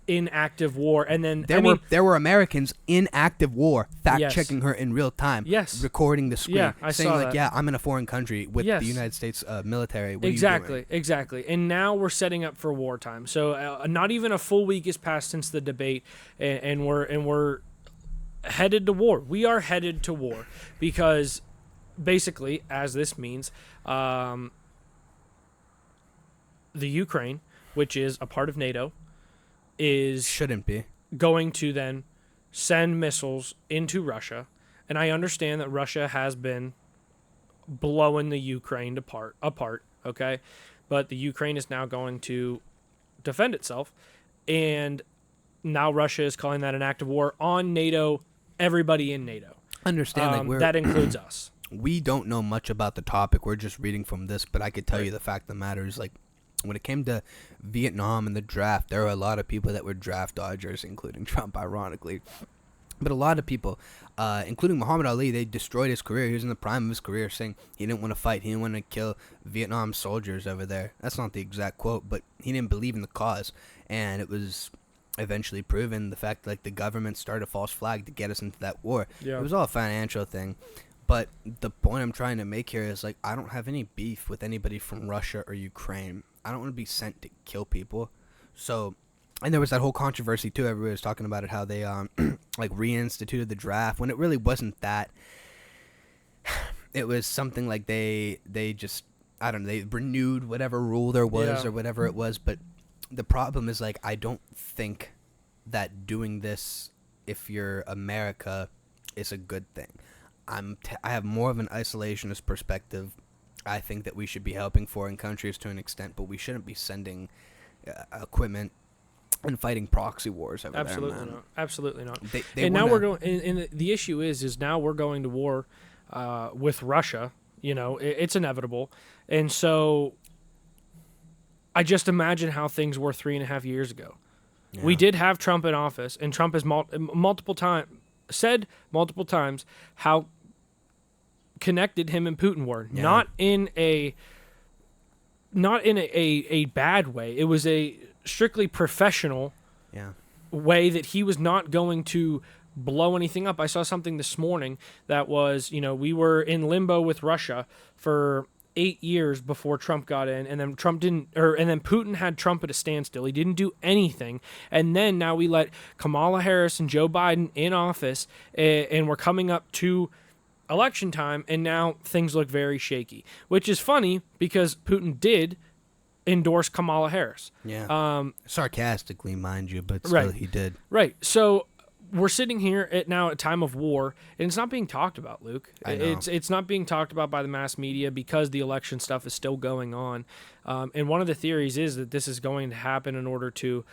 in active war, and then there were Americans in active war fact-checking her in real time, recording the screen, saying like, "Yeah, I'm in a foreign country with the United States military." What Exactly. And now we're setting up for wartime. So not even a full week has passed since the debate, and we're headed to war. We are headed to war because, basically, as this means, the Ukraine, which is a part of NATO, shouldn't be going to then send missiles into Russia. And I understand that Russia has been blowing the Ukraine apart, okay? But the Ukraine is now going to defend itself, and now Russia is calling that an act of war on NATO, everybody in NATO. Understand that includes us. We don't know much about the topic. We're just reading from this, but I could tell you the fact of the matter is, like, when it came to Vietnam and the draft, there were a lot of people that were draft dodgers, including Trump, ironically. But a lot of people, including Muhammad Ali, they destroyed his career. He was in the prime of his career, saying he didn't want to fight. He didn't want to kill Vietnam soldiers over there. That's not the exact quote, but he didn't believe in the cause. And it was eventually proven, the fact that, like, the government started a false flag to get us into that war. Yeah. It was all a financial thing. But the point I'm trying to make here is, like, I don't have any beef with anybody from Russia or Ukraine. I don't want to be sent to kill people. So, and there was that whole controversy too. Everybody was talking about it, how they like reinstituted the draft when it really wasn't that. It was something like they just, I don't know, they renewed whatever rule there was or whatever it was. But the problem is, like, I don't think that doing this, if you're America, is a good thing. I have more of an isolationist perspective. I think that we should be helping foreign countries to an extent, but we shouldn't be sending equipment and fighting proxy wars over Absolutely there, man. not. Absolutely not. They and now we're going. And the issue is now we're going to war with Russia. You know, it's inevitable, and so I just imagine how things were 3.5 years ago. Yeah. We did have Trump in office, and Trump has said multiple times how connected him and Putin were. Yeah. Not in a bad way. It was a strictly professional way that he was not going to blow anything up. I saw something this morning that was, we were in limbo with Russia for 8 years before Trump got in, and then Putin had Trump at a standstill. He didn't do anything, and then now we let Kamala Harris and Joe Biden in office, and we're coming up to election time, and now things look very shaky, which is funny because Putin did endorse Kamala Harris. Yeah. Sarcastically, mind you, but still he did. Right. So we're sitting here at a time of war, and it's not being talked about, Luke. I know. It's not being talked about by the mass media because the election stuff is still going on. And one of the theories is that this is going to happen in order to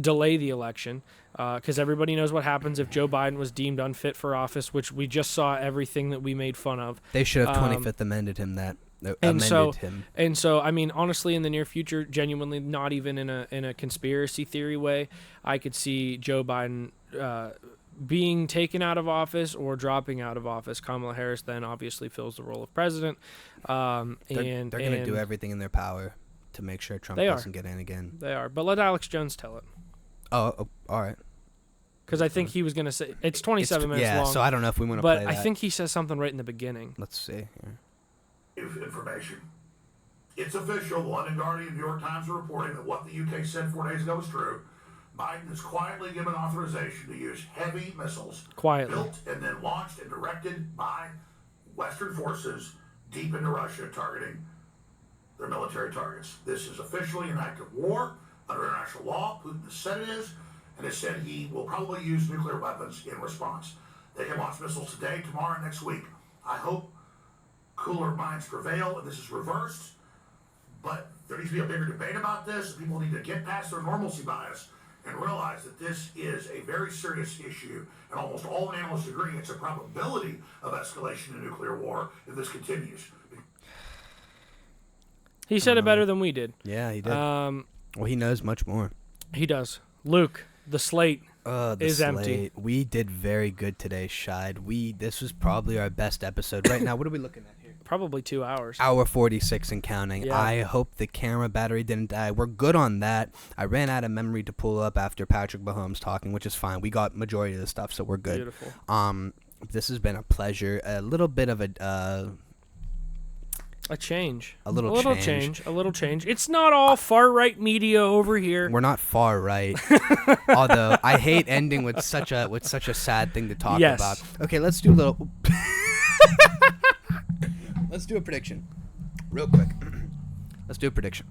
delay the election, because everybody knows what happens if Joe Biden was deemed unfit for office, which we just saw everything that we made fun of. They should have 25th amended him that. And so, I mean, honestly, in the near future, genuinely, not even in a conspiracy theory way, I could see Joe Biden being taken out of office or dropping out of office. Kamala Harris then obviously fills the role of president. They're going to do everything in their power to make sure Trump doesn't get in again. They are, but let Alex Jones tell it. Oh, all right. Because I think he was going to say it's 27 minutes long. Yeah, so I don't know if we want to play that. But I think he says something right in the beginning. Let's see here. Information. It's official. The London Guardian and New York Times are reporting that what the UK said 4 days ago is true. Biden has quietly given authorization to use heavy missiles built and then launched and directed by Western forces deep into Russia, targeting their military targets. This is officially an act of war under international law. Putin has said it is, and has said he will probably use nuclear weapons in response. They can launch missiles today, tomorrow, and next week. I hope cooler minds prevail and this is reversed, but there needs to be a bigger debate about this. People need to get past their normalcy bias and realize that this is a very serious issue, and almost all analysts agree it's a probability of escalation in nuclear war if this continues. He said it better than we did. Yeah, he did. Well, he knows much more. He does. Luke, the slate is empty. We did very good today, Shide. This was probably our best episode. Right now, what are we looking at here? Probably 2 hours. Hour 46 and counting. Yeah. I hope the camera battery didn't die. We're good on that. I ran out of memory to pull up after Patrick Mahomes talking, which is fine. We got majority of the stuff, so we're good. Beautiful. This has been a pleasure. A little bit of a change. A little change. A little change. It's not all far right media over here. We're not far right. Although I hate ending with such a sad thing to talk about. Okay, let's do a little let's do a prediction. Real quick. Let's do a prediction.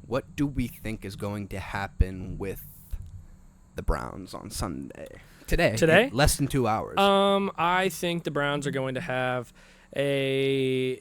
What do we think is going to happen with the Browns on Sunday? Today? Less than 2 hours. I think the Browns are going to have I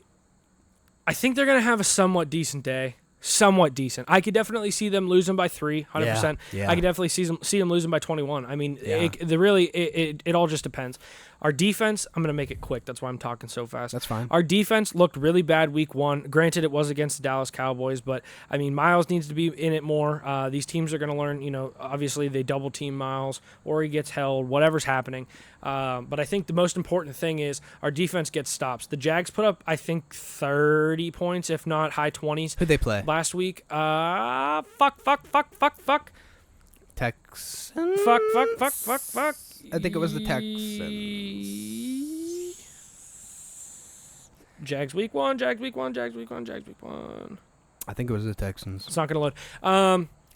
think they're going to have a somewhat decent day. Somewhat decent. I could definitely see them losing by 3, 100%. Yeah. I could definitely see them losing by 21. I mean, it all just depends. Our defense, I'm going to make it quick. That's why I'm talking so fast. That's fine. Our defense looked really bad week 1. Granted, it was against the Dallas Cowboys, but, I mean, Miles needs to be in it more. These teams are going to learn, obviously they double team Miles or he gets held, whatever's happening. But I think the most important thing is our defense gets stops. The Jags put up, I think, 30 points, if not high 20s. Who'd they play? Last week. Fuck. Texans? Fuck. I think it was the Texans. Jags week 1. I think it was the Texans. It's not going to load.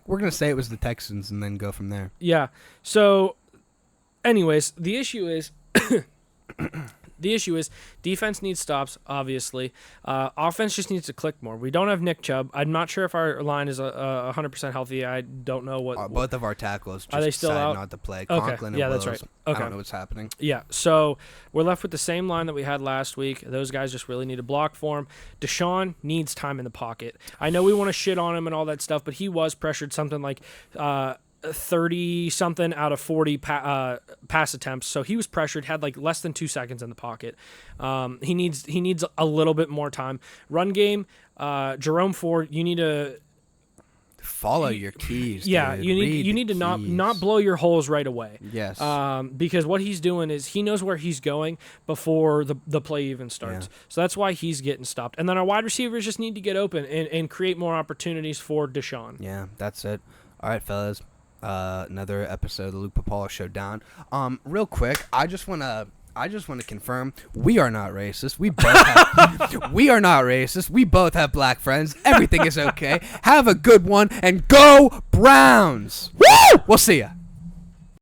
We're going to say it was the Texans and then go from there. Yeah. So, anyways, the issue is The issue is defense needs stops, obviously. Offense just needs to click more. We don't have Nick Chubb. I'm not sure if our line is 100% healthy. I don't know what. Both of our tackles just are they still out? Not to play. Okay. Conklin Yeah, and that's Wills. right. I Okay. don't know what's happening. Yeah, so we're left with the same line that we had last week. Those guys just really need a block for him. Deshaun needs time in the pocket. I know we want to shit on him and all that stuff, but he was pressured something like 30-something out of 40 pass attempts. So he was pressured, had like less than 2 seconds in the pocket. He needs a little bit more time. Run game, Jerome Ford, you need to follow your keys. Yeah, dude. you need to not blow your holes right away. Yes. Because what he's doing is he knows where he's going before the play even starts. Yeah. So that's why he's getting stopped. And then our wide receivers just need to get open and create more opportunities for Deshaun. Yeah, that's it. All right, fellas. Another episode of the Luke Pipala Show down. Real quick, I just want to confirm we are not racist. We are not racist. We both have black friends. Everything is okay. Have a good one and go Browns. Woo! We'll see ya.